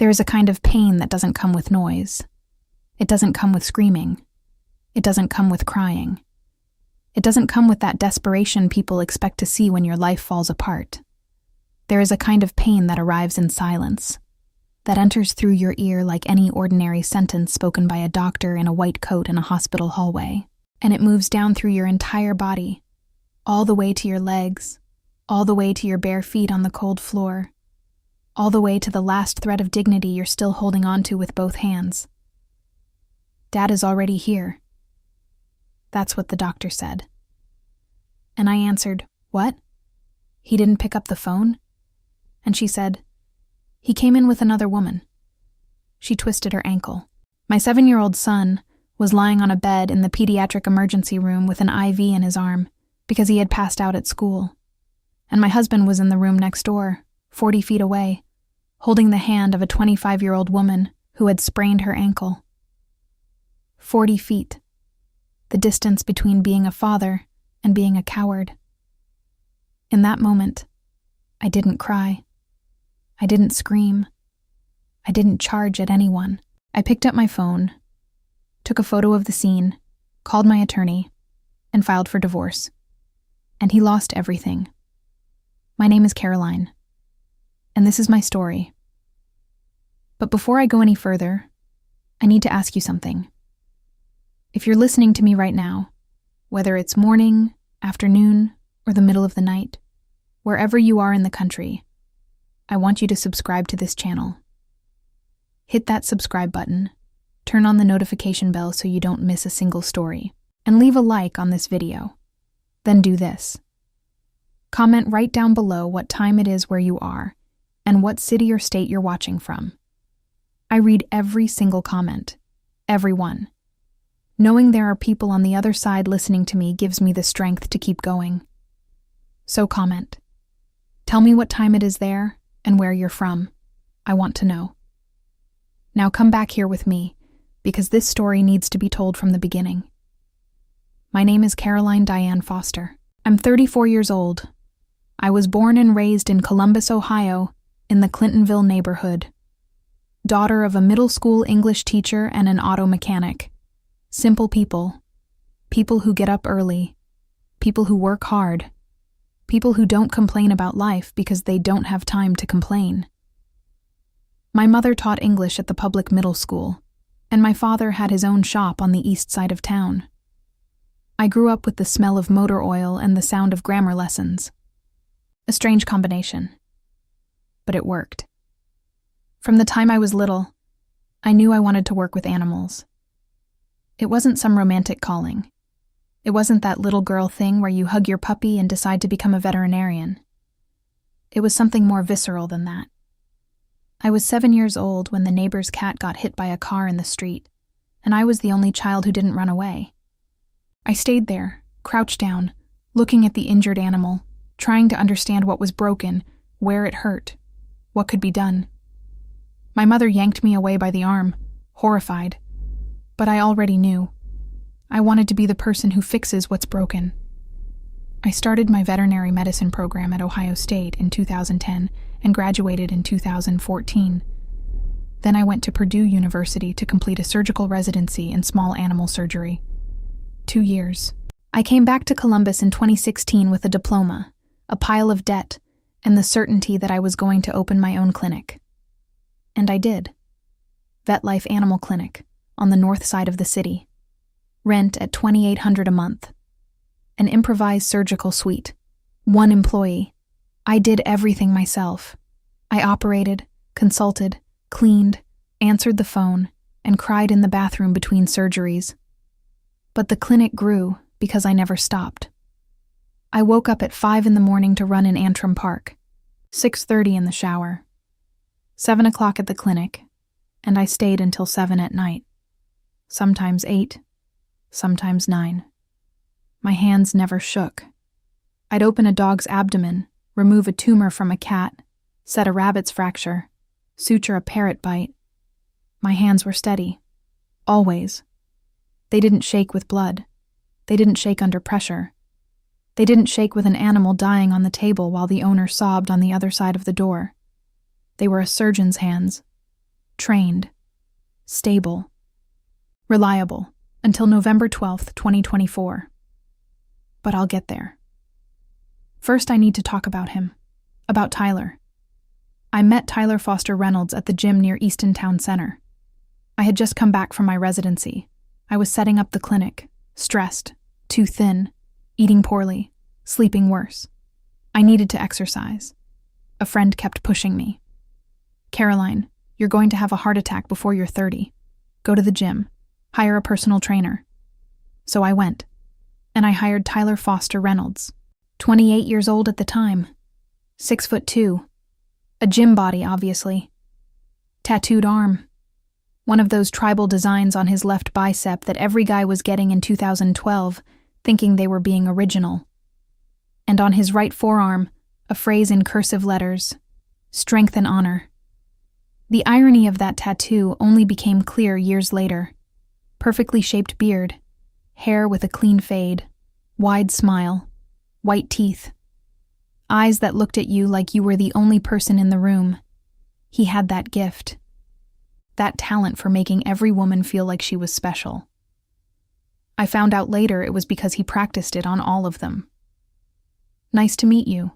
There is a kind of pain that doesn't come with noise. It doesn't come with screaming. It doesn't come with crying. It doesn't come with that desperation people expect to see when your life falls apart. There is a kind of pain that arrives in silence, that enters through your ear like any ordinary sentence spoken by a doctor in a white coat in a hospital hallway, and it moves down through your entire body, all the way to your legs, all the way to your bare feet on the cold floor, all the way to the last thread of dignity you're still holding on to with both hands. Dad is already here. That's what the doctor said. And I answered, "What?" He didn't pick up the phone? And she said, "He came in with another woman." She twisted her ankle. My 7-year-old son was lying on a bed in the pediatric emergency room with an IV in his arm because he had passed out at school. And my husband was in the room next door, 40 feet away, holding the hand of a 25-year-old woman who had sprained her ankle. 40 feet. The distance between being a father and being a coward. In that moment, I didn't cry. I didn't scream. I didn't charge at anyone. I picked up my phone, took a photo of the scene, called my attorney, and filed for divorce. And he lost everything. My name is Caroline, and this is my story. But before I go any further, I need to ask you something. If you're listening to me right now, whether it's morning, afternoon, or the middle of the night, wherever you are in the country, I want you to subscribe to this channel. Hit that subscribe button, turn on the notification bell so you don't miss a single story, and leave a like on this video. Then do this. Comment right down below what time it is where you are and what city or state you're watching from. I read every single comment, every one. Knowing there are people on the other side listening to me gives me the strength to keep going. So comment. Tell me what time it is there and where you're from. I want to know. Now come back here with me, because this story needs to be told from the beginning. My name is Caroline Diane Foster. I'm 34 years old. I was born and raised in Columbus, Ohio, in the Clintonville neighborhood. Daughter of a middle school English teacher and an auto mechanic. Simple people. People who get up early. People who work hard. People who don't complain about life because they don't have time to complain. My mother taught English at the public middle school, and my father had his own shop on the east side of town. I grew up with the smell of motor oil and the sound of grammar lessons. A strange combination. But it worked. From the time I was little, I knew I wanted to work with animals. It wasn't some romantic calling. It wasn't that little girl thing where you hug your puppy and decide to become a veterinarian. It was something more visceral than that. I was 7 years old when the neighbor's cat got hit by a car in the street, and I was the only child who didn't run away. I stayed there, crouched down, looking at the injured animal, trying to understand what was broken, where it hurt, what could be done. My mother yanked me away by the arm, horrified. But I already knew. I wanted to be the person who fixes what's broken. I started my veterinary medicine program at Ohio State in 2010 and graduated in 2014. Then I went to Purdue University to complete a surgical residency in small animal surgery. 2 years. I came back to Columbus in 2016 with a diploma, a pile of debt, and the certainty that I was going to open my own clinic. And I did. Vet Life Animal Clinic, on the north side of the city. Rent at $2,800 a month. An improvised surgical suite. 1 employee. I did everything myself. I operated, consulted, cleaned, answered the phone, and cried in the bathroom between surgeries. But the clinic grew because I never stopped. I woke up at 5 in the morning to run in Antrim Park, 6:30 in the shower, 7 o'clock at the clinic, and I stayed until 7 at night. Sometimes 8, sometimes 9. My hands never shook. I'd open a dog's abdomen, remove a tumor from a cat, set a rabbit's fracture, suture a parrot bite. My hands were steady. Always. They didn't shake with blood. They didn't shake under pressure. They didn't shake with an animal dying on the table while the owner sobbed on the other side of the door. They were a surgeon's hands. trained, stable, reliable, until November 12th, 2024. But I'll get there. First, I need to talk about him, about Tyler. I met Tyler Foster Reynolds at the gym near Easton Town Center. I had just come back from my residency. I was setting up the clinic, stressed, too thin, eating poorly, sleeping worse. I needed to exercise. A friend kept pushing me. "Caroline, you're going to have a heart attack before you're 30. Go to the gym. Hire a personal trainer." So I went, and I hired Tyler Foster Reynolds, 28 years old at the time, 6'2", a gym body, obviously, tattooed arm, one of those tribal designs on his left bicep that every guy was getting in 2012, thinking they were being original. And on his right forearm, a phrase in cursive letters, "Strength and Honor." The irony of that tattoo only became clear years later. Perfectly shaped beard, hair with a clean fade, wide smile, white teeth, eyes that looked at you like you were the only person in the room. He had that gift, that talent for making every woman feel like she was special. I found out later it was because he practiced it on all of them. "Nice to meet you.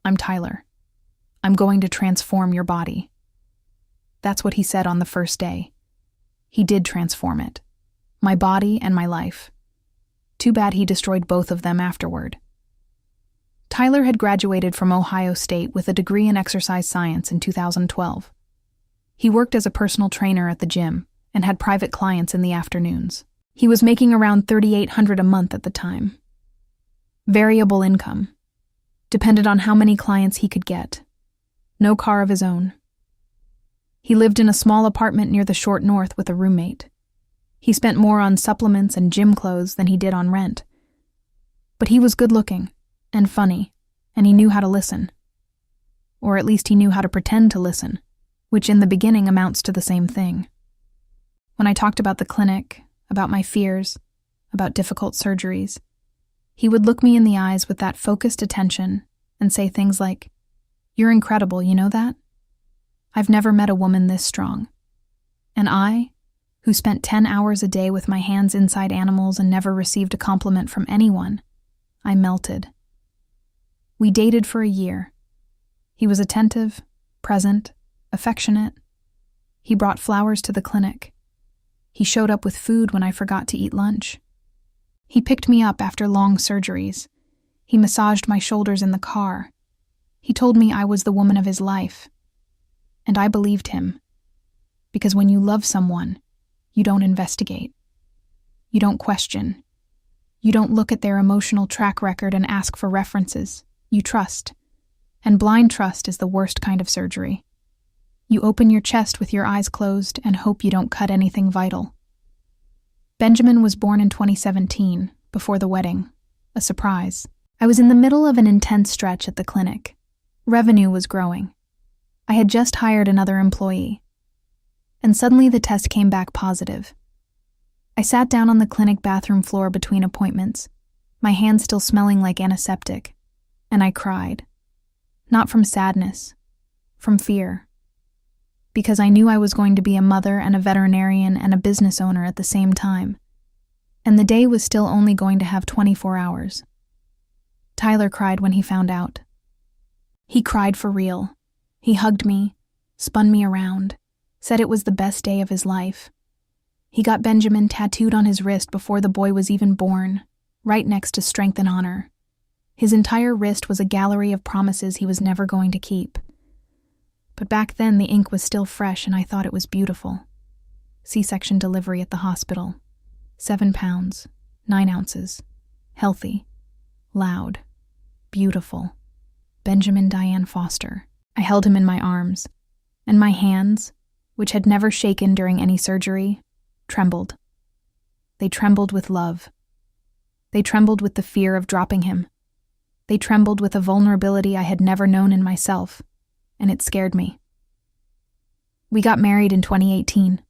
I'm Tyler. I'm going to transform your body." That's what he said on the first day. He did transform it. My body and my life. Too bad he destroyed both of them afterward. Tyler had graduated from Ohio State with a degree in exercise science in 2012. He worked as a personal trainer at the gym and had private clients in the afternoons. He was making around $3,800 a month at the time. Variable income. Depended on how many clients he could get. No car of his own. He lived in a small apartment near the short north with a roommate. He spent more on supplements and gym clothes than he did on rent. But he was good-looking and funny, and he knew how to listen. Or at least he knew how to pretend to listen, which in the beginning amounts to the same thing. When I talked about the clinic, about my fears, about difficult surgeries, he would look me in the eyes with that focused attention and say things like, "You're incredible, you know that? I've never met a woman this strong." And I, who spent 10 hours a day with my hands inside animals and never received a compliment from anyone, I melted. We dated for a year. He was attentive, present, affectionate. He brought flowers to the clinic. He showed up with food when I forgot to eat lunch. He picked me up after long surgeries. He massaged my shoulders in the car. He told me I was the woman of his life. And I believed him. Because when you love someone, you don't investigate. You don't question. You don't look at their emotional track record and ask for references. You trust. And blind trust is the worst kind of surgery. You open your chest with your eyes closed and hope you don't cut anything vital. Benjamin was born in 2017, before the wedding. A surprise. I was in the middle of an intense stretch at the clinic. Revenue was growing. I had just hired another employee. And suddenly the test came back positive. I sat down on the clinic bathroom floor between appointments, my hands still smelling like antiseptic, and I cried. Not from sadness, from fear. Because I knew I was going to be a mother and a veterinarian and a business owner at the same time. And the day was still only going to have 24 hours. Tyler cried when he found out. He cried for real. He hugged me, spun me around, said it was the best day of his life. He got Benjamin tattooed on his wrist before the boy was even born, right next to Strength and Honor. His entire wrist was a gallery of promises he was never going to keep. But back then the ink was still fresh and I thought it was beautiful. C-section delivery at the hospital. 7 pounds, 9 ounces. Healthy. Loud. Beautiful. Benjamin Diane Foster. I held him in my arms, and my hands, which had never shaken during any surgery, trembled. They trembled with love. They trembled with the fear of dropping him. They trembled with a vulnerability I had never known in myself, and it scared me. We got married in 2018.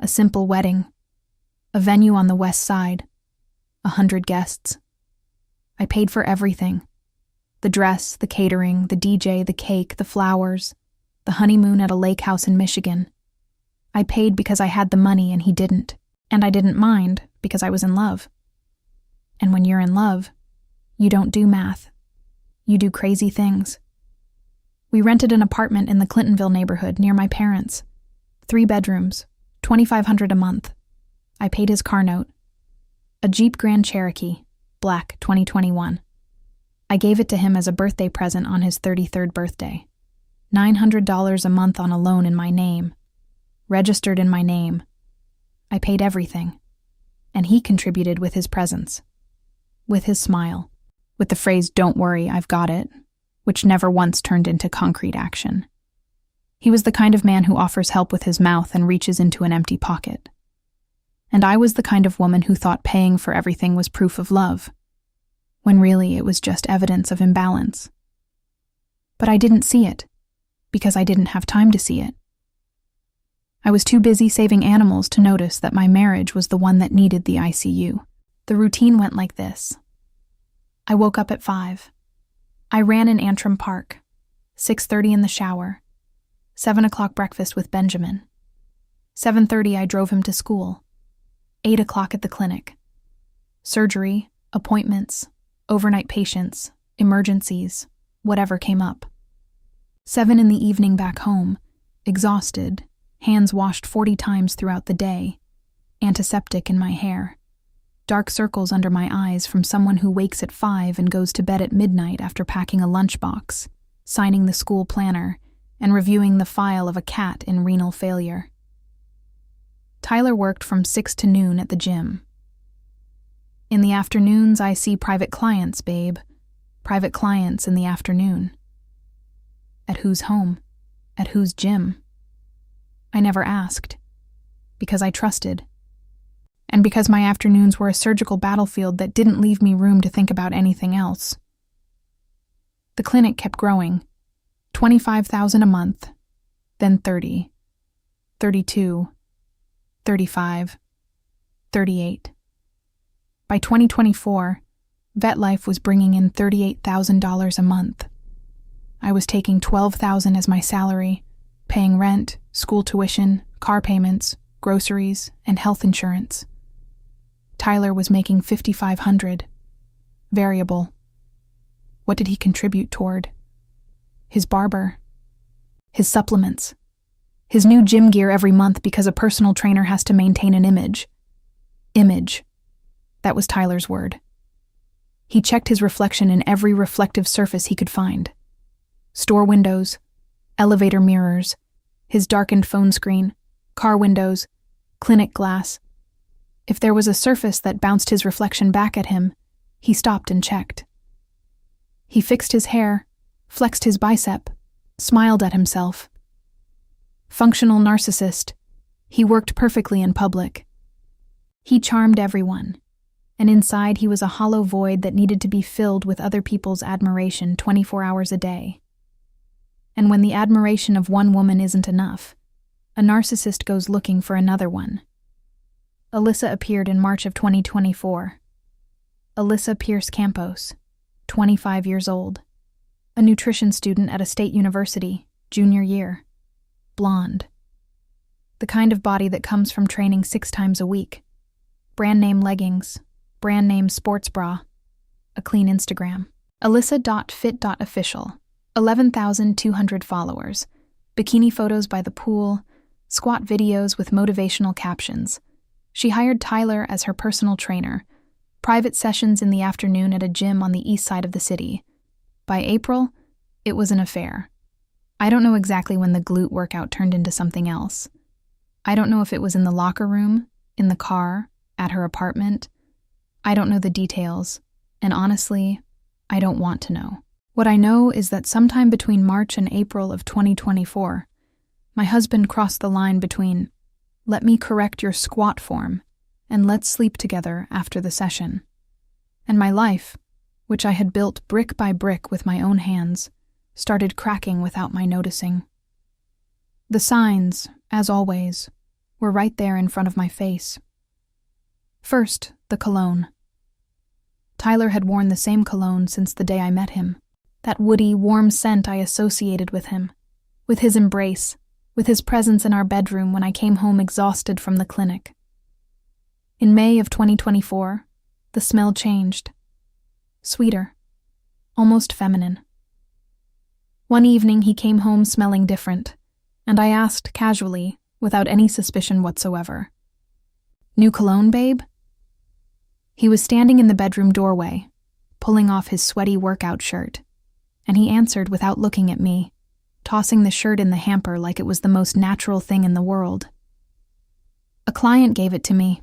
A simple wedding. A venue on the west side. 100 guests. I paid for everything. The dress, the catering, the DJ, the cake, the flowers, the honeymoon at a lake house in Michigan. I paid because I had the money and he didn't. And I didn't mind because I was in love. And when you're in love, you don't do math. You do crazy things. We rented an apartment in the Clintonville neighborhood near my parents. 3 bedrooms, $2,500 a month. I paid his car note. A Jeep Grand Cherokee, black, 2021. I gave it to him as a birthday present on his 33rd birthday. $900 a month on a loan in my name. Registered in my name. I paid everything. And he contributed with his presence. With his smile. With the phrase, "Don't worry, I've got it," which never once turned into concrete action. He was the kind of man who offers help with his mouth and reaches into an empty pocket. And I was the kind of woman who thought paying for everything was proof of love, when really it was just evidence of imbalance. But I didn't see it, because I didn't have time to see it. I was too busy saving animals to notice that my marriage was the one that needed the ICU. The routine went like this. I woke up at 5. I ran in Antrim Park. 6:30 in the shower. 7 o'clock breakfast with Benjamin. 7:30 I drove him to school. 8 o'clock at the clinic. Surgery, appointments, overnight patients, emergencies, whatever came up. 7 in the evening back home, exhausted, hands washed 40 times throughout the day, antiseptic in my hair, dark circles under my eyes from someone who wakes at 5 and goes to bed at midnight after packing a lunchbox, signing the school planner, and reviewing the file of a cat in renal failure. Tyler worked from 6 to noon at the gym. In the afternoons, I see private clients, babe. Private clients in the afternoon. At whose home? At whose gym? I never asked. Because I trusted. And because my afternoons were a surgical battlefield that didn't leave me room to think about anything else. The clinic kept growing. $25,000 a month. Then 30. 32. 35. 38. By 2024, VetLife was bringing in $38,000 a month. I was taking $12,000 as my salary, paying rent, school tuition, car payments, groceries, and health insurance. Tyler was making $5,500. Variable. What did he contribute toward? His barber. His supplements. His new gym gear every month because a personal trainer has to maintain an image. Image. That was Tyler's word. He checked his reflection in every reflective surface he could find. Store windows, elevator mirrors, his darkened phone screen, car windows, clinic glass. If there was a surface that bounced his reflection back at him, he stopped and checked. He fixed his hair, flexed his bicep, smiled at himself. Functional narcissist, he worked perfectly in public. He charmed everyone, and inside he was a hollow void that needed to be filled with other people's admiration 24 hours a day. And when the admiration of one woman isn't enough, a narcissist goes looking for another one. Alyssa appeared in March of 2024. Alyssa Pierce Campos, 25 years old, a nutrition student at a state university, junior year, blonde. The kind of body that comes from training 6 times a week. Brand name leggings, brand name sports bra, a clean Instagram. Alyssa.fit.official, 11,200 followers, bikini photos by the pool, squat videos with motivational captions. She hired Tyler as her personal trainer, private sessions in the afternoon at a gym on the east side of the city. By April, it was an affair. I don't know exactly when the glute workout turned into something else. I don't know if it was in the locker room, in the car, at her apartment. I don't know the details, and honestly, I don't want to know. What I know is that sometime between March and April of 2024, my husband crossed the line between, "Let me correct your squat form," and "let's sleep together after the session." And my life, which I had built brick by brick with my own hands, started cracking without my noticing. The signs, as always, were right there in front of my face. First, the cologne. Tyler had worn the same cologne since the day I met him. That woody, warm scent I associated with him, with his embrace, with his presence in our bedroom when I came home exhausted from the clinic. In May of 2024, the smell changed. Sweeter, almost feminine. One evening he came home smelling different, and I asked casually, without any suspicion whatsoever, "New cologne, babe?" He was standing in the bedroom doorway, pulling off his sweaty workout shirt, and he answered without looking at me, tossing the shirt in the hamper like it was the most natural thing in the world. "A client gave it to me."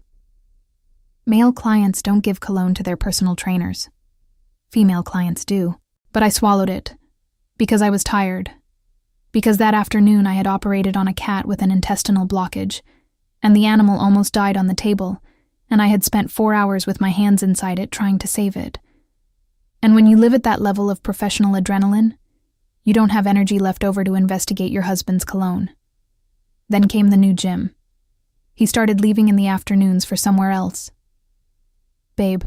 Male clients don't give cologne to their personal trainers. Female clients do. But I swallowed it, because I was tired. Because that afternoon I had operated on a cat with an intestinal blockage, and the animal almost died on the table, and I had spent 4 hours with my hands inside it trying to save it. And when you live at that level of professional adrenaline, you don't have energy left over to investigate your husband's cologne. Then came the new gym. He started leaving in the afternoons for somewhere else. "Babe,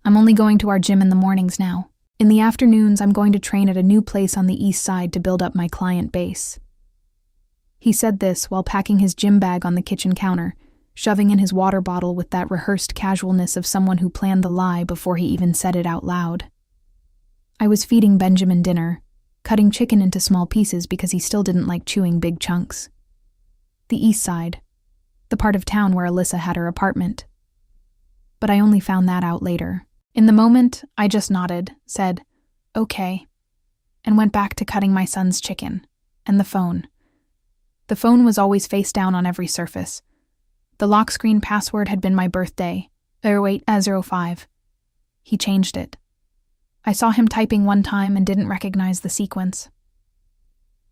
I'm only going to our gym in the mornings now. In the afternoons, I'm going to train at a new place on the east side to build up my client base." He said this while packing his gym bag on the kitchen counter, shoving in his water bottle with that rehearsed casualness of someone who planned the lie before he even said it out loud. I was feeding Benjamin dinner, cutting chicken into small pieces because he still didn't like chewing big chunks. The east side, the part of town where Alyssa had her apartment. But I only found that out later. In the moment, I just nodded, said, "Okay," and went back to cutting my son's chicken, and the phone. The phone was always face down on every surface. The lock screen password had been my birthday, 0805. He changed it. I saw him typing one time and didn't recognize the sequence.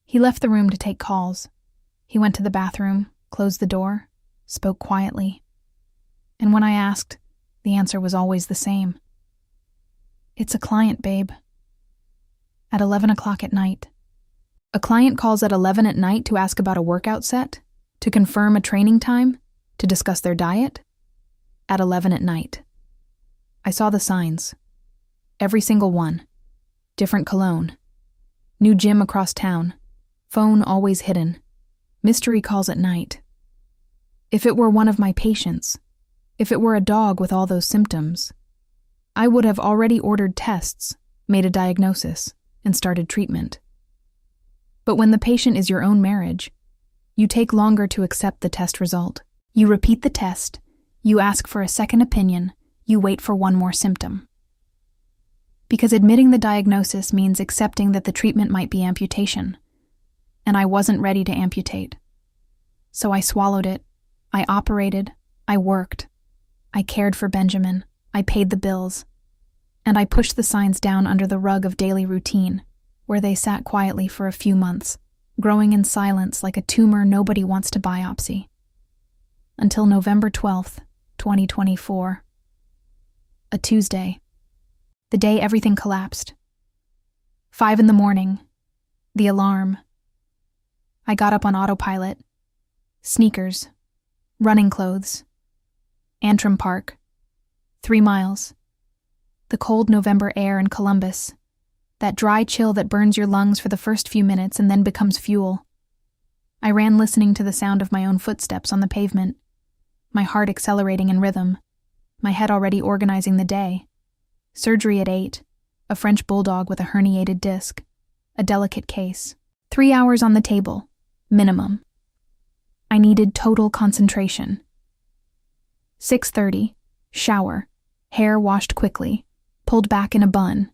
He left the room to take calls. He went to the bathroom, closed the door, spoke quietly. And when I asked, the answer was always the same. "It's a client, babe." At 11 o'clock at night. A client calls at 11 at night to ask about a workout set, to confirm a training time, to discuss their diet? At 11 at night. I saw the signs. Every single one. Different cologne. New gym across town. Phone always hidden. Mystery calls at night. If it were one of my patients, if it were a dog with all those symptoms, I would have already ordered tests, made a diagnosis, and started treatment. But when the patient is your own marriage, you take longer to accept the test result. You repeat the test, you ask for a second opinion, you wait for one more symptom. Because admitting the diagnosis means accepting that the treatment might be amputation, and I wasn't ready to amputate. So I swallowed it, I operated, I worked, I cared for Benjamin, I paid the bills, and I pushed the signs down under the rug of daily routine, where they sat quietly for a few months, growing in silence like a tumor nobody wants to biopsy. Until November 12th, 2024. A Tuesday. The day everything collapsed. 5 a.m, the alarm. I got up on autopilot. Sneakers, running clothes. Antrim Park, 3 miles. The cold November air in Columbus, that dry chill that burns your lungs for the first few minutes and then becomes fuel. I ran listening to the sound of my own footsteps on the pavement, my heart accelerating in rhythm, my head already organizing the day. Surgery at 8, a French bulldog with a herniated disc, a delicate case. 3 hours on the table, minimum. I needed total concentration. 6:30, shower, hair washed quickly, pulled back in a bun.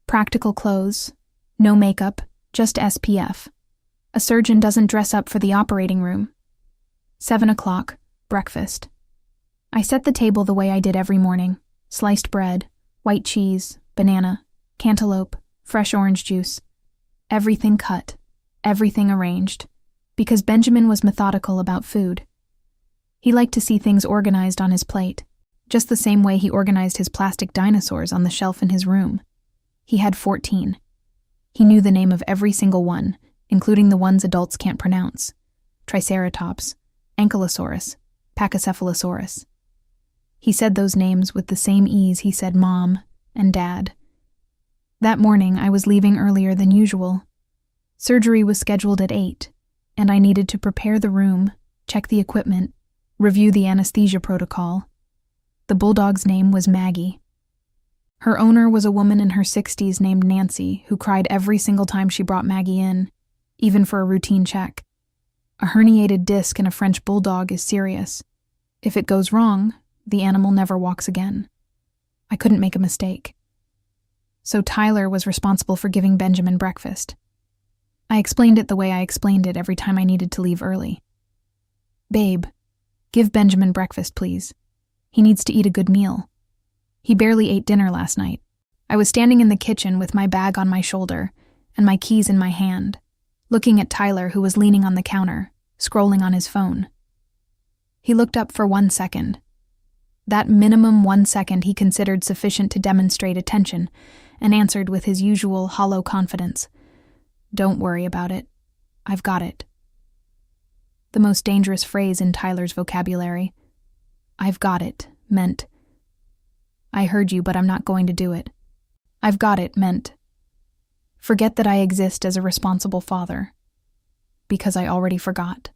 Practical clothes, no makeup, just SPF. A surgeon doesn't dress up for the operating room. 7 o'clock, breakfast. I set the table the way I did every morning. Sliced bread, white cheese, banana, cantaloupe, fresh orange juice. Everything cut, everything arranged, because Benjamin was methodical about food. He liked to see things organized on his plate, just the same way he organized his plastic dinosaurs on the shelf in his room. He had 14. He knew the name of every single one, including the ones adults can't pronounce. Triceratops, Ankylosaurus, Pachycephalosaurus. He said those names with the same ease he said Mom and Dad. That morning, I was leaving earlier than usual. Surgery was scheduled at 8, and I needed to prepare the room, check the equipment, review the anesthesia protocol. The bulldog's name was Maggie. Her owner was a woman in her 60s named Nancy, who cried every single time she brought Maggie in, even for a routine check. A herniated disc in a French bulldog is serious. If it goes wrong, the animal never walks again. I couldn't make a mistake. So Tyler was responsible for giving Benjamin breakfast. I explained it the way I explained it every time I needed to leave early. "Babe, give Benjamin breakfast, please. He needs to eat a good meal. He barely ate dinner last night." I was standing in the kitchen with my bag on my shoulder and my keys in my hand, looking at Tyler, who was leaning on the counter, scrolling on his phone. He looked up for 1 second. That minimum 1 second he considered sufficient to demonstrate attention, and answered with his usual hollow confidence, "Don't worry about it. I've got it." The most dangerous phrase in Tyler's vocabulary. "I've got it" meant, "I heard you, but I'm not going to do it." "I've got it" meant, "Forget that I exist as a responsible father," because I already forgot.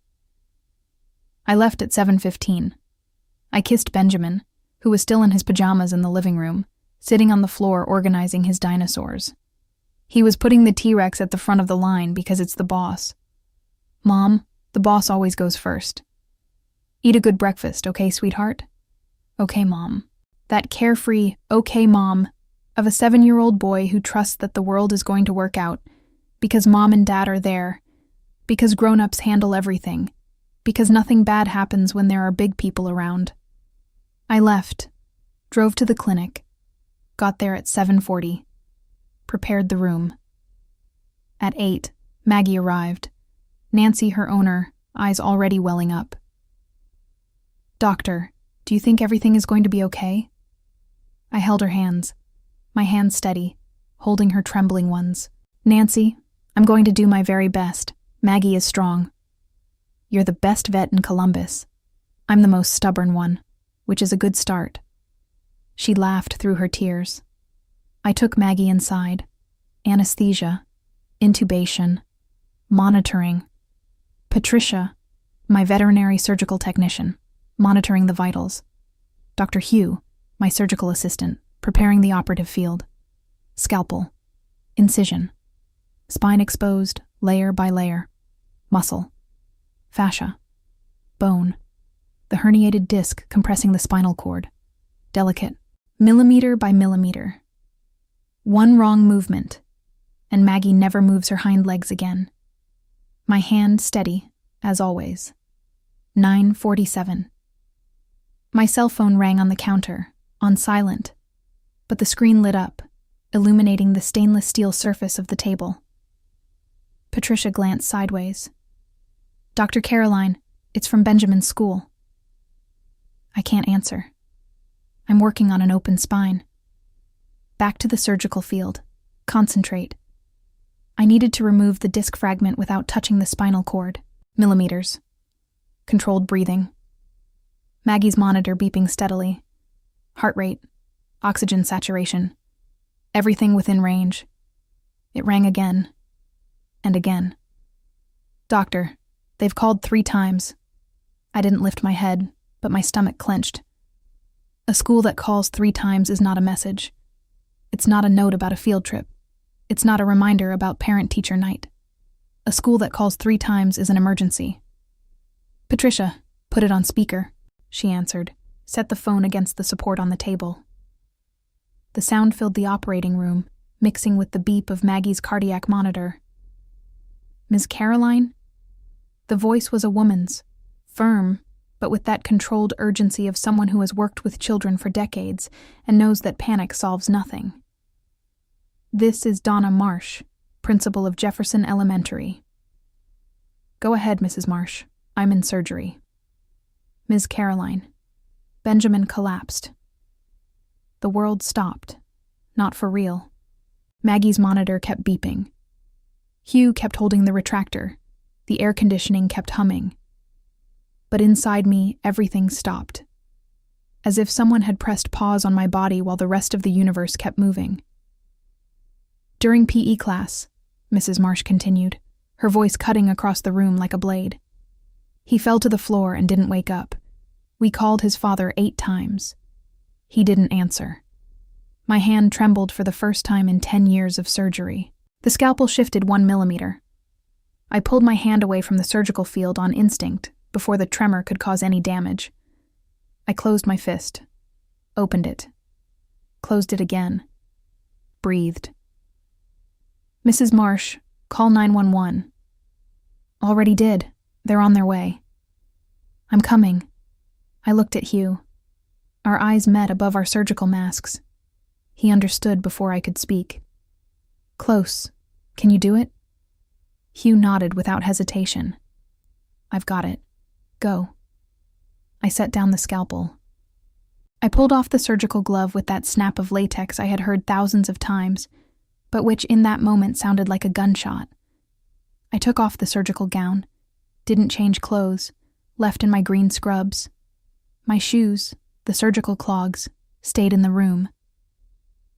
I left at 7:15. I kissed Benjamin, who was still in his pajamas in the living room, sitting on the floor organizing his dinosaurs. He was putting the T-Rex at the front of the line because it's the boss. "Mom, the boss always goes first. Eat a good breakfast, okay, sweetheart?" "Okay, Mom." That carefree, "okay, Mom," of a 7-year-old boy who trusts that the world is going to work out because Mom and Dad are there, because grown-ups handle everything, because nothing bad happens when there are big people around. I left, drove to the clinic, got there at 7:40, prepared the room. At 8, Maggie arrived. Nancy, her owner, eyes already welling up. "Doctor, do you think everything is going to be okay?" I held her hands, my hands steady, holding her trembling ones. "Nancy, I'm going to do my very best. Maggie is strong. You're the best vet in Columbus. I'm the most stubborn one, which is a good start." She laughed through her tears. I took Maggie inside. Anesthesia, intubation, monitoring. Patricia, my veterinary surgical technician, monitoring the vitals. Dr. Hugh, my surgical assistant, preparing the operative field. Scalpel, incision, spine exposed, layer by layer, muscle, fascia, bone, the herniated disc compressing the spinal cord, delicate, millimeter by millimeter. One wrong movement, and Maggie never moves her hind legs again. My hand steady, as always. 9:47. My cell phone rang on the counter, on silent, but the screen lit up, illuminating the stainless steel surface of the table. Patricia glanced sideways. "Dr. Caroline, it's from Benjamin's school." I can't answer. I'm working on an open spine. Back to the surgical field. Concentrate. I needed to remove the disc fragment without touching the spinal cord. Millimeters. Controlled breathing. Maggie's monitor beeping steadily. Heart rate. Oxygen saturation. Everything within range. It rang again. And again. "Doctor, they've called 3 times. I didn't lift my head, but my stomach clenched. A school that calls 3 times is not a message. It's not a note about a field trip. It's not a reminder about parent-teacher night. A school that calls 3 times is an emergency." "Patricia, put it on speaker," she answered, set the phone against the support on the table. The sound filled the operating room, mixing with the beep of Maggie's cardiac monitor. "Ms. Caroline?" The voice was a woman's, firm, but with that controlled urgency of someone who has worked with children for decades and knows that panic solves nothing. "This is Donna Marsh, principal of Jefferson Elementary." "Go ahead, Mrs. Marsh. I'm in surgery." "Ms. Caroline." Benjamin collapsed. The world stopped. Not for real. Maggie's monitor kept beeping. Hugh kept holding the retractor. The air conditioning kept humming. But inside me, everything stopped. As if someone had pressed pause on my body while the rest of the universe kept moving. "During PE class," Mrs. Marsh continued, her voice cutting across the room like a blade. He fell to the floor and didn't wake up. We called his father 8 times. He didn't answer. My hand trembled for the first time in 10 years of surgery. The scalpel shifted 1 millimeter. I pulled my hand away from the surgical field on instinct before the tremor could cause any damage. I closed my fist, opened it, closed it again, breathed. Mrs. Marsh, call 911. Already did. They're on their way. I'm coming. I looked at Hugh. Our eyes met above our surgical masks. He understood before I could speak. Close. Can you do it? Hugh nodded without hesitation. I've got it. Go. I set down the scalpel. I pulled off the surgical glove with that snap of latex I had heard thousands of times, but which in that moment sounded like a gunshot. I took off the surgical gown, didn't change clothes, left in my green scrubs. My shoes, the surgical clogs, stayed in the room.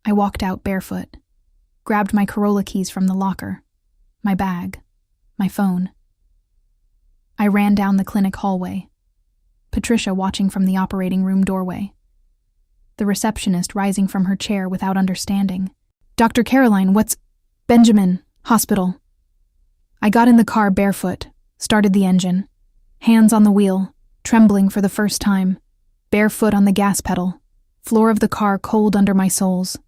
I walked out barefoot, grabbed my Corolla keys from the locker, my bag, my phone. I ran down the clinic hallway, Patricia watching from the operating room doorway, the receptionist rising from her chair without understanding. Dr. Caroline, what's... Benjamin, hospital. I got in the car barefoot, started the engine, hands on the wheel, trembling for the first time, barefoot on the gas pedal, floor of the car cold under my soles.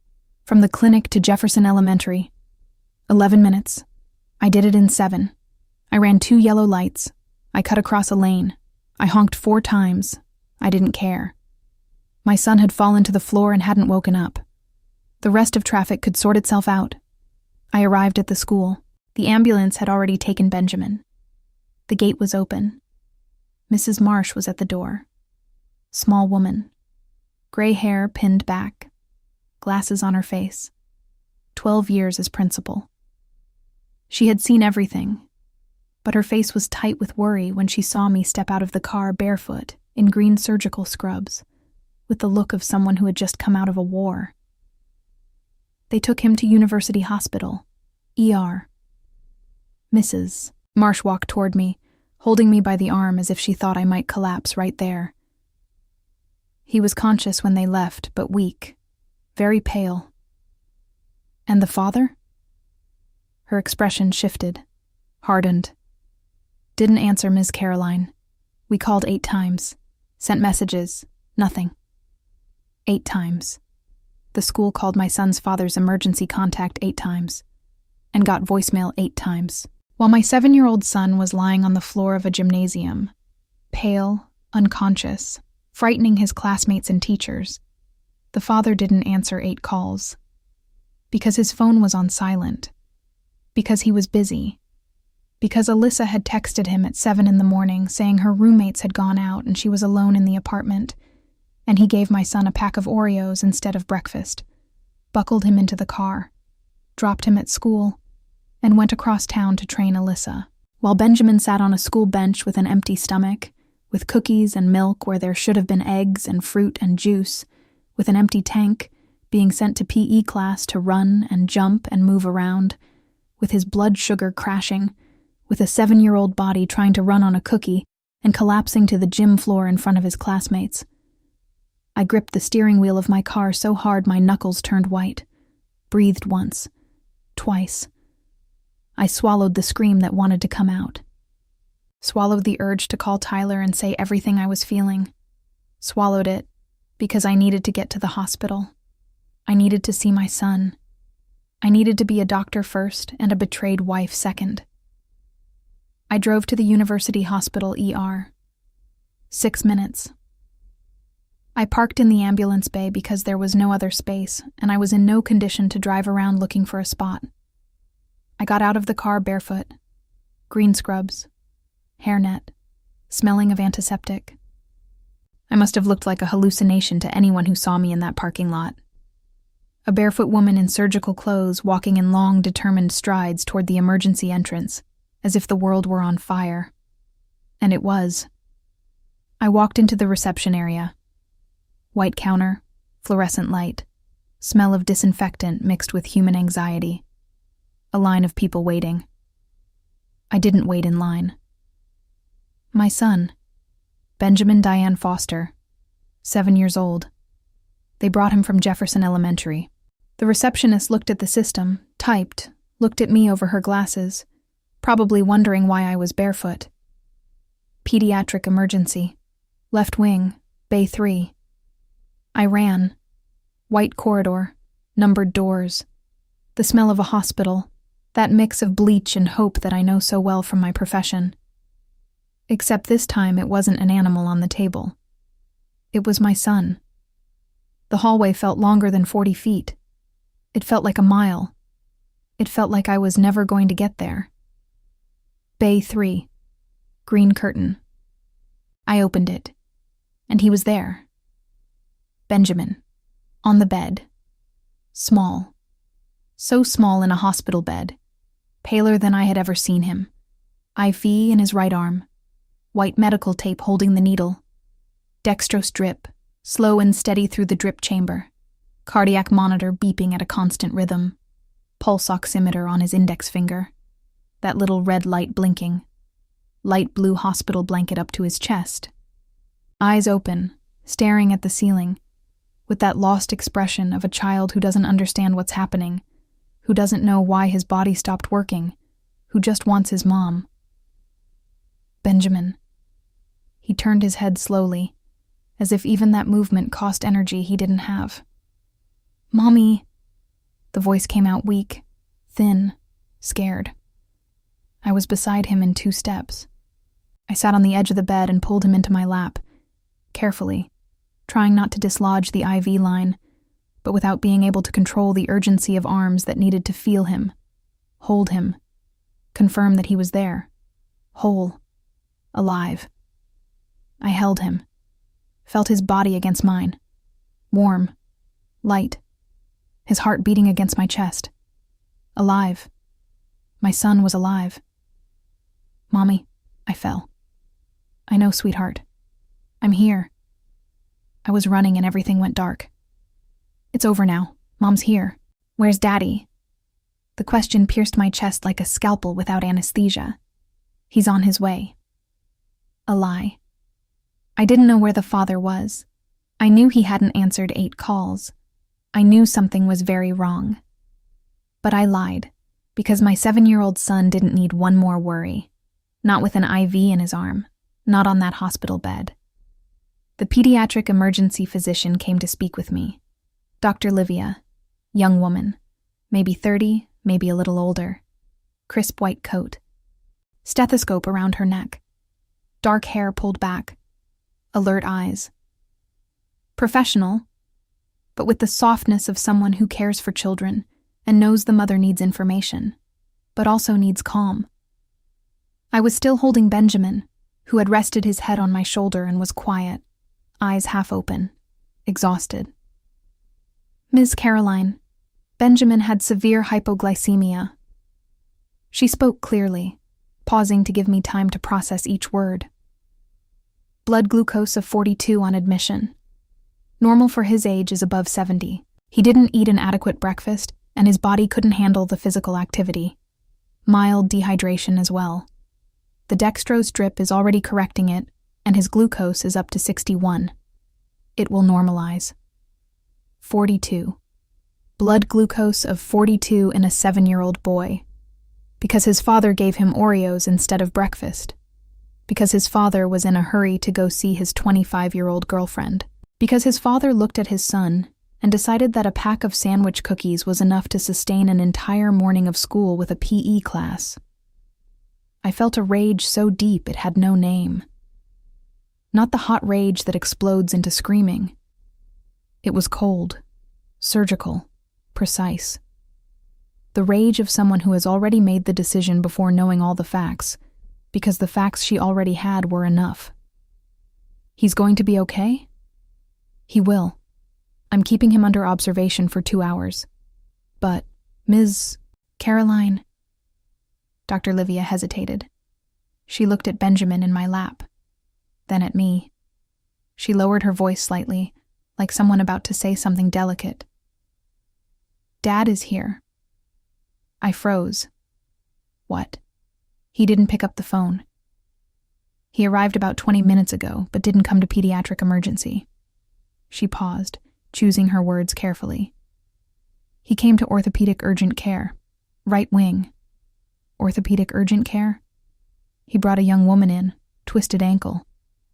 From the clinic to Jefferson Elementary. 11 minutes. I did it in 7. I ran 2 yellow lights. I cut across a lane. I honked 4 times. I didn't care. My son had fallen to the floor and hadn't woken up. The rest of traffic could sort itself out. I arrived at the school. The ambulance had already taken Benjamin. The gate was open. Mrs. Marsh was at the door. Small woman. Gray hair pinned back. Glasses on her face. 12 years as principal. She had seen everything, but her face was tight with worry when she saw me step out of the car barefoot in green surgical scrubs, with the look of someone who had just come out of a war. They took him to University Hospital, ER. Mrs. Marsh walked toward me, holding me by the arm as if she thought I might collapse right there. He was conscious when they left, but weak, very pale. And the father? Her expression shifted, hardened. Didn't answer Ms. Caroline. We called 8 times, sent messages, nothing. 8 times. The school called my son's father's emergency contact 8 times, and got voicemail 8 times. While my 7-year-old son was lying on the floor of a gymnasium, pale, unconscious, frightening his classmates and teachers, the father didn't answer 8 calls. Because his phone was on silent. Because he was busy. Because Alyssa had texted him at 7 in the morning saying her roommates had gone out and she was alone in the apartment, and he gave my son a pack of Oreos instead of breakfast, buckled him into the car, dropped him at school, and went across town to train Alyssa, while Benjamin sat on a school bench with an empty stomach, with cookies and milk where there should have been eggs and fruit and juice, with an empty tank, being sent to PE class to run and jump and move around, with his blood sugar crashing, with a 7-year-old body trying to run on a cookie and collapsing to the gym floor in front of his classmates. I gripped the steering wheel of my car so hard my knuckles turned white, breathed once, twice. I swallowed the scream that wanted to come out. Swallowed the urge to call Tyler and say everything I was feeling. Swallowed it because I needed to get to the hospital. I needed to see my son. I needed to be a doctor first and a betrayed wife second. I drove to the University Hospital ER. 6 minutes. I parked in the ambulance bay because there was no other space, and I was in no condition to drive around looking for a spot. I got out of the car barefoot. Green scrubs. Hairnet. Smelling of antiseptic. I must have looked like a hallucination to anyone who saw me in that parking lot. A barefoot woman in surgical clothes walking in long, determined strides toward the emergency entrance, as if the world were on fire. And it was. I walked into the reception area. White counter, fluorescent light, smell of disinfectant mixed with human anxiety. A line of people waiting. I didn't wait in line. My son, Benjamin Diane Foster, 7 years old. They brought him from Jefferson Elementary. The receptionist looked at the system, typed, looked at me over her glasses, probably wondering why I was barefoot. Pediatric emergency. Left wing, Bay 3. I ran. White corridor, numbered doors. The smell of a hospital, that mix of bleach and hope that I know so well from my profession. Except this time it wasn't an animal on the table. It was my son. The hallway felt longer than 40 feet. It felt like a mile. It felt like I was never going to get there. Bay 3. Green curtain. I opened it, and he was there. Benjamin. On the bed. Small. So small in a hospital bed. Paler than I had ever seen him. IV in his right arm. White medical tape holding the needle. Dextrose drip, slow and steady through the drip chamber. Cardiac monitor beeping at a constant rhythm. Pulse oximeter on his index finger. That little red light blinking. Light blue hospital blanket up to his chest. Eyes open, staring at the ceiling, with that lost expression of a child who doesn't understand what's happening, who doesn't know why his body stopped working, who just wants his mom. Benjamin. He turned his head slowly, as if even that movement cost energy he didn't have. Mommy. The voice came out weak, thin, scared. I was beside him in 2 steps. I sat on the edge of the bed and pulled him into my lap, carefully, trying not to dislodge the IV line, but without being able to control the urgency of arms that needed to feel him, hold him, confirm that he was there, whole, alive. I held him, felt his body against mine, warm, light, his heart beating against my chest. Alive. My son was alive. Mommy, I fell. I know, sweetheart. I'm here. I was running and everything went dark. It's over now. Mom's here. Where's Daddy? The question pierced my chest like a scalpel without anesthesia. He's on his way. A lie. I didn't know where the father was. I knew he hadn't answered 8 calls. I knew something was very wrong. But I lied, because my 7-year-old son didn't need one more worry. Not with an IV in his arm. Not on that hospital bed. The pediatric emergency physician came to speak with me. Dr. Livia, young woman, maybe 30, maybe a little older. Crisp white coat. Stethoscope around her neck. Dark hair pulled back. Alert eyes. Professional, but with the softness of someone who cares for children and knows the mother needs information, but also needs calm. I was still holding Benjamin, who had rested his head on my shoulder and was quiet, eyes half open, exhausted. Ms. Caroline, Benjamin had severe hypoglycemia. She spoke clearly, pausing to give me time to process each word. Blood glucose of 42 on admission. Normal for his age is above 70. He didn't eat an adequate breakfast, and his body couldn't handle the physical activity. Mild dehydration as well. The dextrose drip is already correcting it, and his glucose is up to 61. It will normalize. 42. Blood glucose of 42 in a 7-year-old boy. Because his father gave him Oreos instead of breakfast. Because his father was in a hurry to go see his 25-year-old girlfriend. Because his father looked at his son and decided that a pack of sandwich cookies was enough to sustain an entire morning of school with a PE class. I felt a rage so deep it had no name. Not the hot rage that explodes into screaming. It was cold, surgical, precise. The rage of someone who has already made the decision before knowing all the facts, because the facts she already had were enough. He's going to be okay? He will. I'm keeping him under observation for 2 hours. But, Ms. Caroline... Dr. Livia hesitated. She looked at Benjamin in my lap, then at me. She lowered her voice slightly, like someone about to say something delicate. Dad is here. I froze. What? He didn't pick up the phone. He arrived about 20 minutes ago, but didn't come to pediatric emergency. She paused, choosing her words carefully. He came to orthopedic urgent care. Right wing. Orthopedic urgent care? He brought a young woman in, twisted ankle.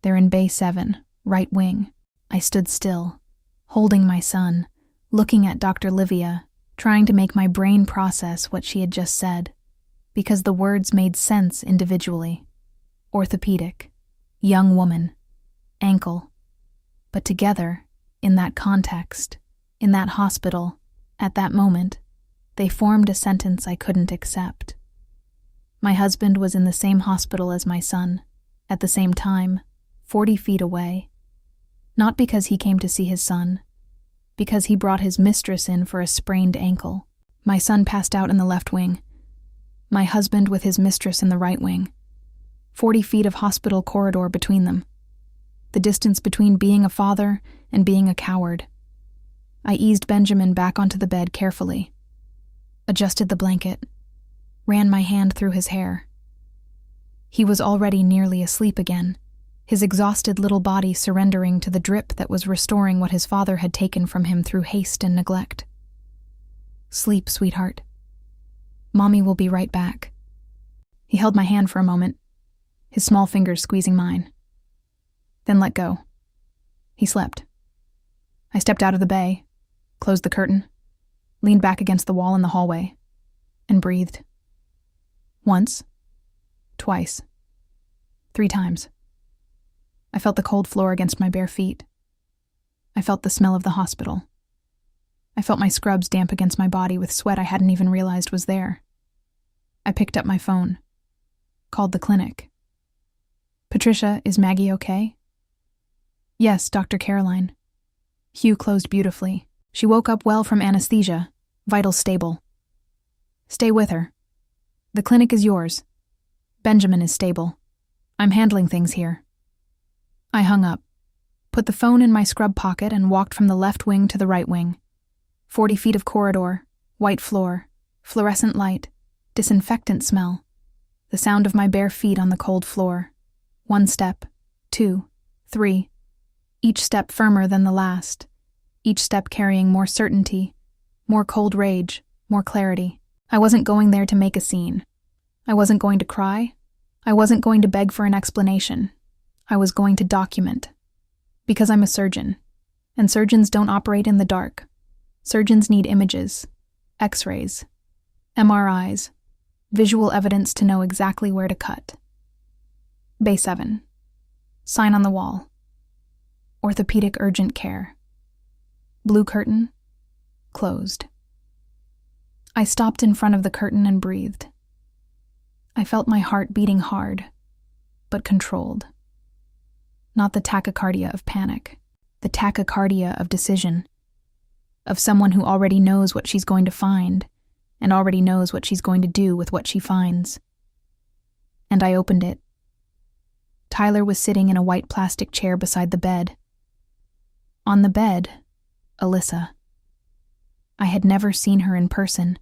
They're in Bay 7, right wing. I stood still, holding my son, looking at Dr. Livia, trying to make my brain process what she had just said, because the words made sense individually. Orthopedic, young woman, ankle. But together, in that context, in that hospital, at that moment, they formed a sentence I couldn't accept. My husband was in the same hospital as my son, at the same time, 40 feet away. Not because he came to see his son, because he brought his mistress in for a sprained ankle. My son passed out in the left wing. My husband with his mistress in the right wing. 40 feet of hospital corridor between them. The distance between being a father and being a coward. I eased Benjamin back onto the bed carefully. Adjusted the blanket. Ran my hand through his hair. He was already nearly asleep again, his exhausted little body surrendering to the drip that was restoring what his father had taken from him through haste and neglect. Sleep, sweetheart. Mommy will be right back. He held my hand for a moment, his small fingers squeezing mine. Then let go. He slept. I stepped out of the bay, closed the curtain, leaned back against the wall in the hallway, and breathed. Once, twice, 3 times. I felt the cold floor against my bare feet. I felt the smell of the hospital. I felt my scrubs damp against my body with sweat I hadn't even realized was there. I picked up my phone. Called the clinic. Patricia, is Maggie okay? Yes, Dr. Caroline. Hugh closed beautifully. She woke up well from anesthesia, vitals stable. Stay with her. The clinic is yours. Benjamin is stable. I'm handling things here. I hung up, put the phone in my scrub pocket and walked from the left wing to the right wing. 40 feet of corridor, white floor, fluorescent light, disinfectant smell, the sound of my bare feet on the cold floor. 1 step, 2, 3, each step firmer than the last, each step carrying more certainty, more cold rage, more clarity. I wasn't going there to make a scene. I wasn't going to cry. I wasn't going to beg for an explanation. I was going to document. Because I'm a surgeon, and surgeons don't operate in the dark. Surgeons need images, X-rays, MRIs, visual evidence to know exactly where to cut. Bay 7. Sign on the wall. Orthopedic urgent care. Blue curtain. Closed. I stopped in front of the curtain and breathed. I felt my heart beating hard, but controlled. Not the tachycardia of panic, the tachycardia of decision, of someone who already knows what she's going to find and already knows what she's going to do with what she finds. And I opened it. Tyler was sitting in a white plastic chair beside the bed. On the bed, Alyssa. I had never seen her in person.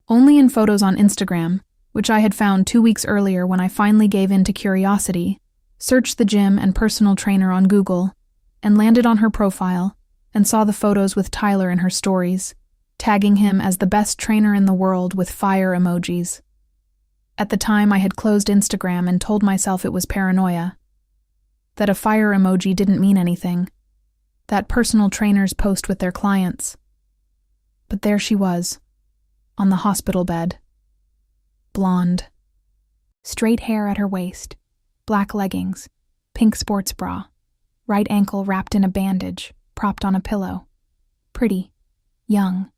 Only in photos on Instagram, which I had found 2 weeks earlier when I finally gave in to curiosity, searched the gym and personal trainer on Google, and landed on her profile and saw the photos with Tyler in her stories, tagging him as the best trainer in the world with fire emojis. At the time, I had closed Instagram and told myself it was paranoia, that a fire emoji didn't mean anything, that personal trainers post with their clients. But there she was, on the hospital bed. Blonde. Straight hair at her waist, black leggings, pink sports bra, right ankle wrapped in a bandage, propped on a pillow. Pretty, young,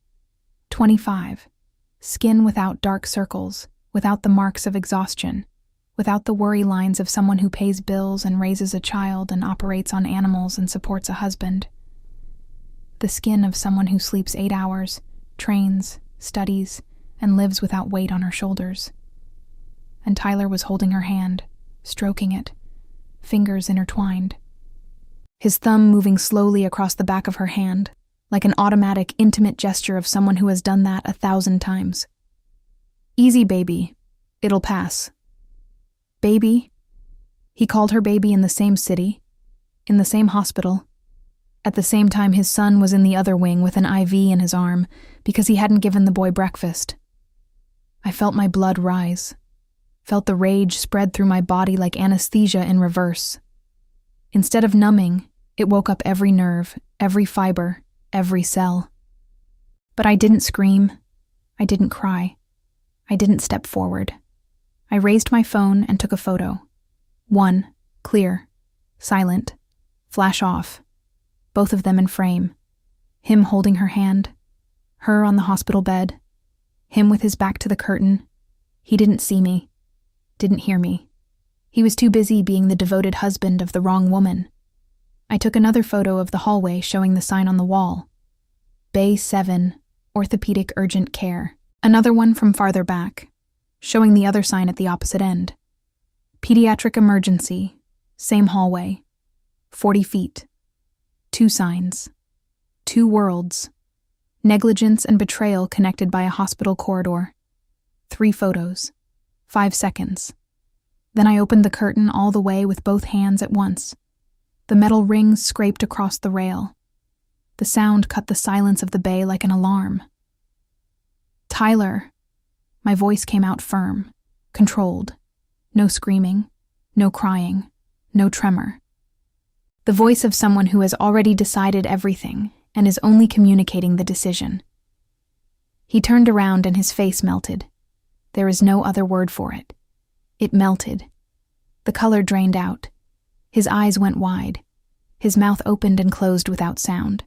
25, skin without dark circles, without the marks of exhaustion, without the worry lines of someone who pays bills and raises a child and operates on animals and supports a husband. The skin of someone who sleeps 8 hours, trains, studies, and lives without weight on her shoulders. And Tyler was holding her hand, stroking it, fingers intertwined. His thumb moving slowly across the back of her hand, like an automatic, intimate gesture of someone who has done that 1,000 times. Easy, baby. It'll pass. Baby? He called her baby in the same city, in the same hospital. At the same time, his son was in the other wing with an IV in his arm because he hadn't given the boy breakfast. I felt my blood rise, felt the rage spread through my body like anesthesia in reverse. Instead of numbing, it woke up every nerve, every fiber, every cell. But I didn't scream. I didn't cry. I didn't step forward. I raised my phone and took a photo. One, clear, silent, flash off. Both of them in frame. Him holding her hand, her on the hospital bed, him with his back to the curtain. He didn't see me, didn't hear me. He was too busy being the devoted husband of the wrong woman. I took another photo of the hallway showing the sign on the wall. Bay 7, Orthopedic Urgent Care. Another one from farther back, showing the other sign at the opposite end. Pediatric Emergency, same hallway. 40 feet. 2 signs. 2 worlds. Negligence and betrayal connected by a hospital corridor. 3 photos. 5 seconds. Then I opened the curtain all the way with both hands at once. The metal rings scraped across the rail. The sound cut the silence of the bay like an alarm. Tyler. My voice came out firm, controlled. No screaming, no crying, no tremor. The voice of someone who has already decided everything and is only communicating the decision. He turned around and his face melted. There is no other word for it. It melted. The color drained out. His eyes went wide. His mouth opened and closed without sound.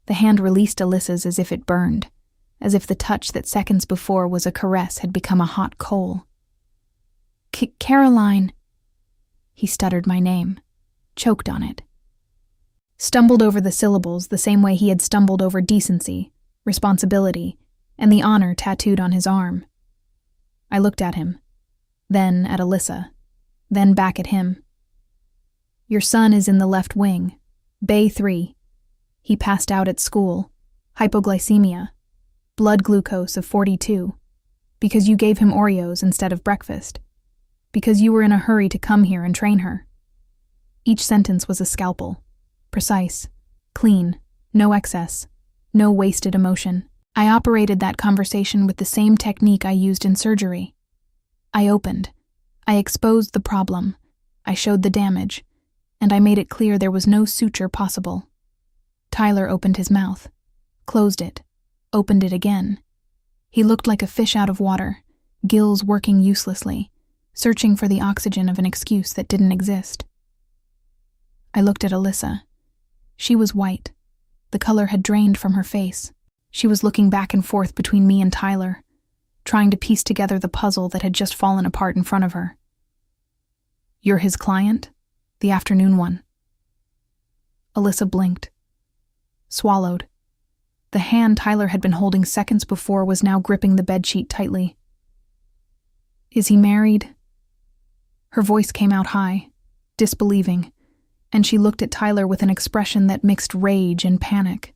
The hand released Alyssa's as if it burned, as if the touch that seconds before was a caress had become a hot coal. Caroline. He stuttered my name, choked on it. Stumbled over the syllables the same way he had stumbled over decency, responsibility, and the honor tattooed on his arm. I looked at him, then at Alyssa, then back at him. Your son is in the left wing, Bay 3. He passed out at school, hypoglycemia, blood glucose of 42, because you gave him Oreos instead of breakfast, because you were in a hurry to come here and train her. Each sentence was a scalpel, precise, clean, no excess, no wasted emotion. I operated that conversation with the same technique I used in surgery. I opened, I exposed the problem, I showed the damage, and I made it clear there was no suture possible. Tyler opened his mouth, closed it, opened it again. He looked like a fish out of water, gills working uselessly, searching for the oxygen of an excuse that didn't exist. I looked at Alyssa. She was white. The color had drained from her face. She was looking back and forth between me and Tyler, trying to piece together the puzzle that had just fallen apart in front of her. You're his client? The afternoon one. Alyssa blinked. Swallowed. The hand Tyler had been holding seconds before was now gripping the bedsheet tightly. Is he married? Her voice came out high, disbelieving, and she looked at Tyler with an expression that mixed rage and panic.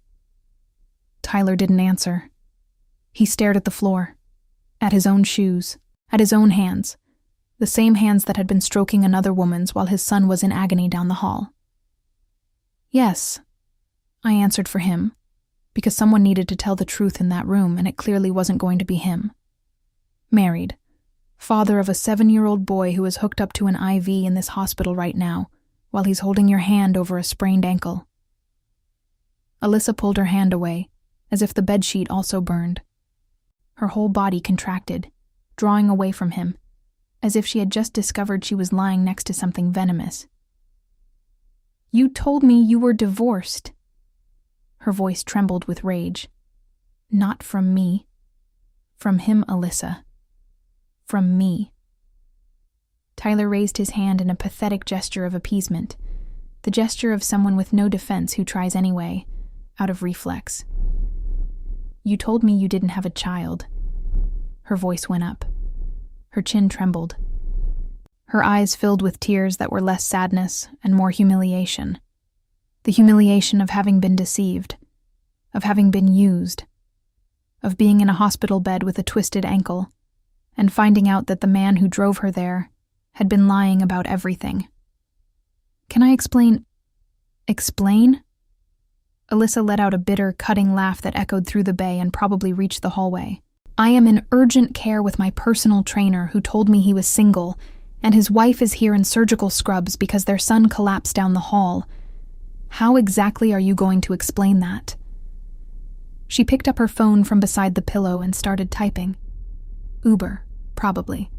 Tyler didn't answer. He stared at the floor, at his own shoes, at his own hands, the same hands that had been stroking another woman's while his son was in agony down the hall. Yes, I answered for him, because someone needed to tell the truth in that room, and it clearly wasn't going to be him. Married. Father of a 7-year-old boy who is hooked up to an IV in this hospital right now, while he's holding your hand over a sprained ankle. Alyssa pulled her hand away, as if the bedsheet also burned. Her whole body contracted, drawing away from him, as if she had just discovered she was lying next to something venomous. You told me you were divorced. Her voice trembled with rage. Not from me. From him, Alyssa. From me. Tyler raised his hand in a pathetic gesture of appeasement, the gesture of someone with no defense who tries anyway, out of reflex. You told me you didn't have a child. Her voice went up. Her chin trembled. Her eyes filled with tears that were less sadness and more humiliation. The humiliation of having been deceived, of having been used, of being in a hospital bed with a twisted ankle, and finding out that the man who drove her there had been lying about everything. Can I explain? Explain? Alyssa let out a bitter, cutting laugh that echoed through the bay and probably reached the hallway. I am in urgent care with my personal trainer who told me he was single, and his wife is here in surgical scrubs because their son collapsed down the hall. How exactly are you going to explain that? She picked up her phone from beside the pillow and started typing. Uber, probably.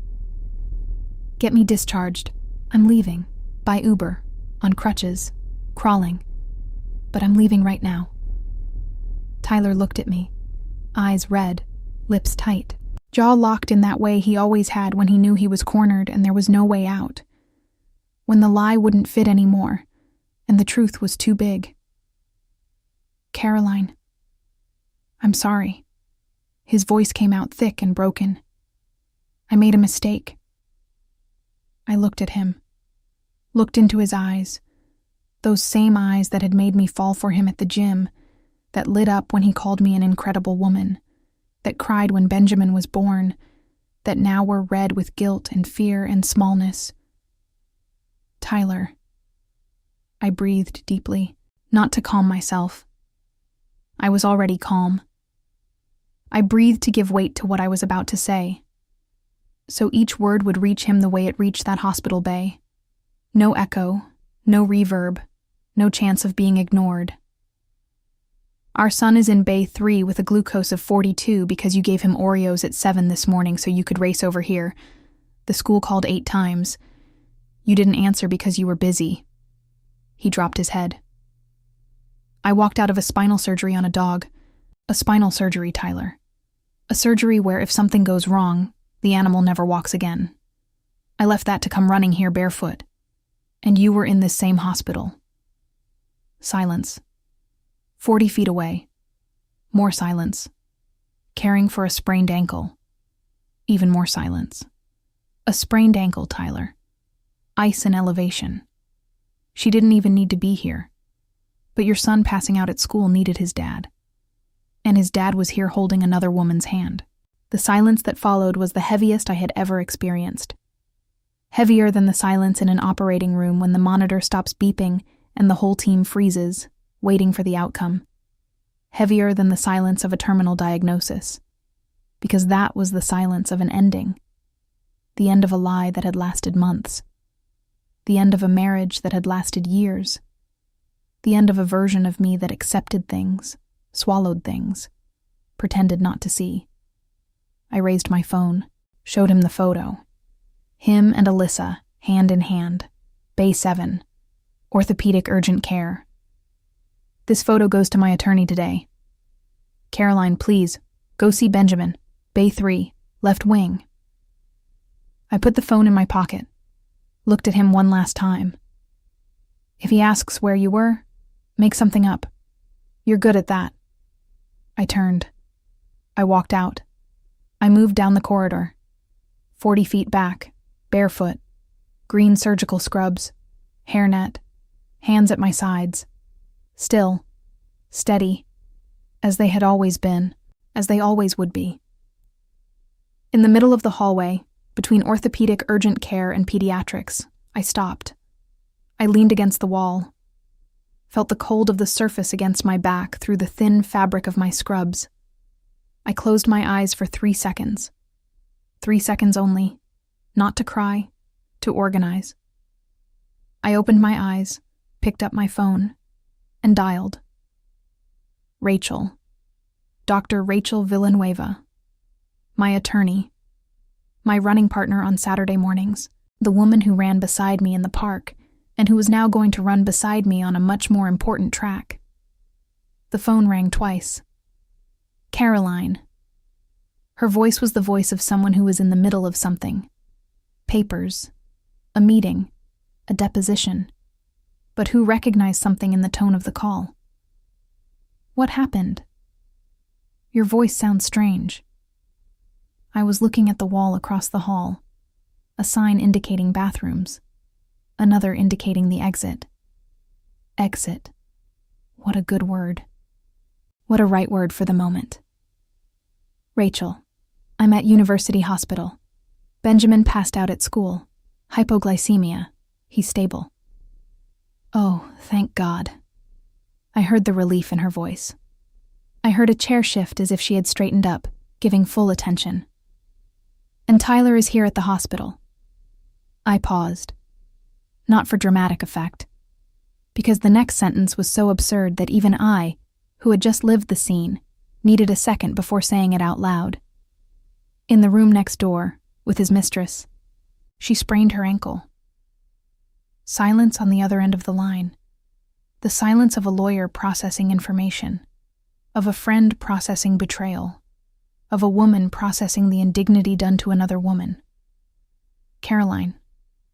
Get me discharged. I'm leaving. By Uber. On crutches. Crawling. But I'm leaving right now. Tyler looked at me. Eyes red. Lips tight. Jaw locked in that way he always had when he knew he was cornered and there was no way out. When the lie wouldn't fit anymore, and the truth was too big. Caroline. I'm sorry. His voice came out thick and broken. I made a mistake. I looked at him. Looked into his eyes. Those same eyes that had made me fall for him at the gym, that lit up when he called me an incredible woman, that cried when Benjamin was born, that now were red with guilt and fear and smallness. Tyler. I breathed deeply, not to calm myself. I was already calm. I breathed to give weight to what I was about to say, so each word would reach him the way it reached that hospital bay. No echo, no reverb, no chance of being ignored. Our son is in Bay 3 with a glucose of 42 because you gave him Oreos at 7 this morning so you could race over here. The school called 8 times. You didn't answer because you were busy. He dropped his head. I walked out of a spinal surgery on a dog. A spinal surgery, Tyler. A surgery where if something goes wrong, the animal never walks again. I left that to come running here barefoot. And you were in this same hospital. Silence. 40 feet away. More silence. Caring for a sprained ankle. Even more silence. A sprained ankle, Tyler. Ice and elevation. She didn't even need to be here. But your son passing out at school needed his dad. And his dad was here holding another woman's hand. The silence that followed was the heaviest I had ever experienced. Heavier than the silence in an operating room when the monitor stops beeping and the whole team freezes, waiting for the outcome. Heavier than the silence of a terminal diagnosis. Because that was the silence of an ending. The end of a lie that had lasted months. The end of a marriage that had lasted years. The end of a version of me that accepted things, swallowed things, pretended not to see. I raised my phone, showed him the photo. Him and Alyssa, hand in hand. Bay 7. Orthopedic urgent care. This photo goes to my attorney today. Caroline, please, go see Benjamin. Bay 3, left wing. I put the phone in my pocket, looked at him one last time. If he asks where you were, make something up. You're good at that. I turned. I walked out. I moved down the corridor. 40 feet back, barefoot, green surgical scrubs, hairnet, hands at my sides. Still, steady, as they had always been, as they always would be. In the middle of the hallway, between orthopedic urgent care and pediatrics, I stopped. I leaned against the wall, felt the cold of the surface against my back through the thin fabric of my scrubs. I closed my eyes for 3 seconds. 3 seconds only, not to cry, to organize. I opened my eyes, picked up my phone, and dialed. Rachel. Dr. Rachel Villanueva. My attorney. My running partner on Saturday mornings. The woman who ran beside me in the park, and who was now going to run beside me on a much more important track. The phone rang twice. Caroline. Her voice was the voice of someone who was in the middle of something. Papers. A meeting. A deposition. But who recognized something in the tone of the call. What happened? Your voice sounds strange. I was looking at the wall across the hall. A sign indicating bathrooms. Another indicating the exit. Exit. What a good word. What a right word for the moment. Rachel, I'm at University Hospital. Benjamin passed out at school. Hypoglycemia. He's stable. Oh, thank God. I heard the relief in her voice. I heard a chair shift as if she had straightened up, giving full attention. And Tyler is here at the hospital. I paused. Not for dramatic effect. Because the next sentence was so absurd that even I, who had just lived the scene, needed a second before saying it out loud. In the room next door, with his mistress, she sprained her ankle. Silence on the other end of the line. The silence of a lawyer processing information, of a friend processing betrayal, of a woman processing the indignity done to another woman. Caroline,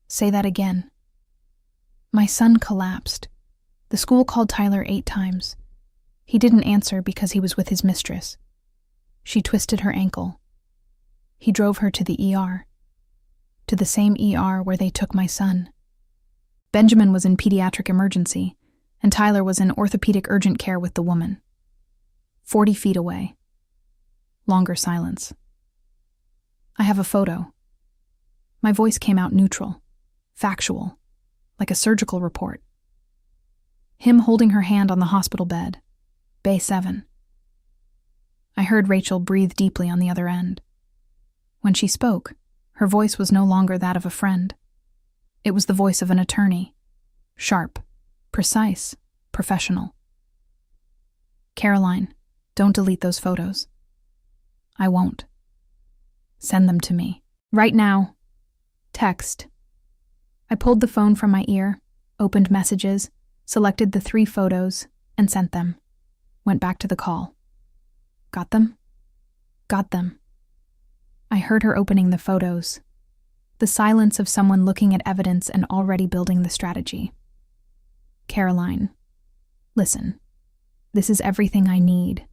say that again. My son collapsed. The school called Tyler 8 times. He didn't answer because he was with his mistress. She twisted her ankle. He drove her to the ER. To the same ER where they took my son. Benjamin was in pediatric emergency, and Tyler was in orthopedic urgent care with the woman. 40 feet away. Longer silence. I have a photo. My voice came out neutral, factual, like a surgical report. Him holding her hand on the hospital bed. Bay 7. I heard Rachel breathe deeply on the other end. When she spoke, her voice was no longer that of a friend. It was the voice of an attorney. Sharp, precise, professional. Caroline, don't delete those photos. I won't. Send them to me. Right now. Text. I pulled the phone from my ear, opened messages, selected the 3 photos, and sent them. Went back to the call. Got them? Got them. I heard her opening the photos. The silence of someone looking at evidence and already building the strategy. Caroline, listen. This is everything I need.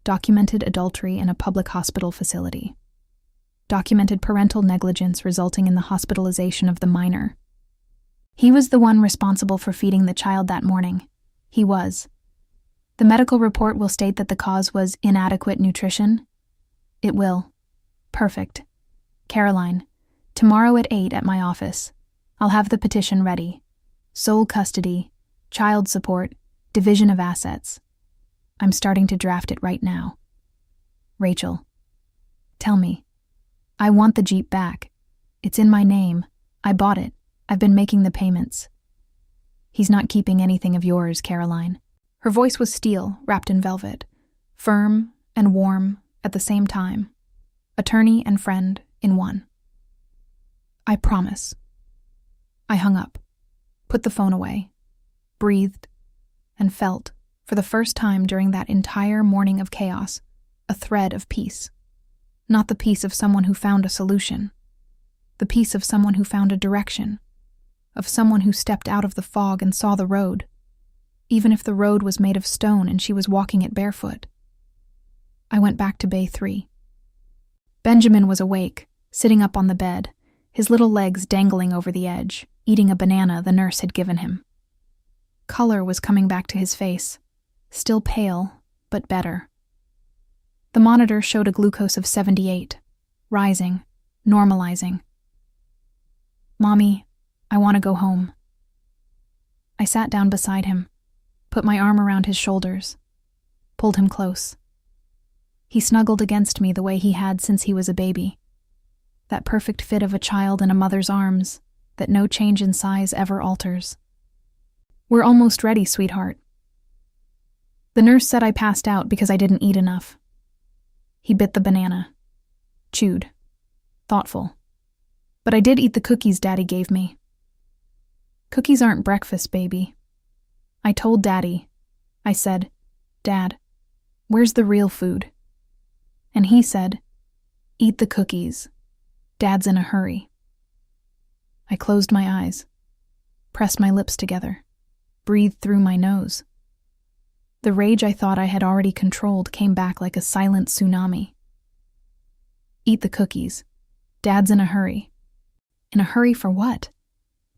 Documented adultery in a public hospital facility. Documented parental negligence resulting in the hospitalization of the minor. He was the one responsible for feeding the child that morning. He was. The medical report will state that the cause was inadequate nutrition. It will. Perfect. Caroline, tomorrow at 8 at my office. I'll have the petition ready. Sole custody, child support, division of assets. I'm starting to draft it right now. Rachel, tell me. I want the Jeep back. It's in my name. I bought it. I've been making the payments. He's not keeping anything of yours, Caroline. Her voice was steel, wrapped in velvet, firm and warm at the same time. Attorney and friend in one. I promise. I hung up, put the phone away, breathed, and felt, for the first time during that entire morning of chaos, a thread of peace. Not the peace of someone who found a solution. The peace of someone who found a direction. Of someone who stepped out of the fog and saw the road, even if the road was made of stone and she was walking it barefoot. I went back to Bay 3. Benjamin was awake, sitting up on the bed, his little legs dangling over the edge, eating a banana the nurse had given him. Color was coming back to his face, still pale, but better. The monitor showed a glucose of 78, rising, normalizing. Mommy, I want to go home. I sat down beside him, put my arm around his shoulders, pulled him close. He snuggled against me the way he had since he was a baby. That perfect fit of a child in a mother's arms that no change in size ever alters. We're almost ready, sweetheart. The nurse said I passed out because I didn't eat enough. He bit the banana. Chewed. Thoughtful. But I did eat the cookies Daddy gave me. Cookies aren't breakfast, baby. I told Daddy. I said, Dad, where's the real food? And he said, eat the cookies. Dad's in a hurry. I closed my eyes, pressed my lips together, breathed through my nose. The rage I thought I had already controlled came back like a silent tsunami. Eat the cookies. Dad's in a hurry. In a hurry for what?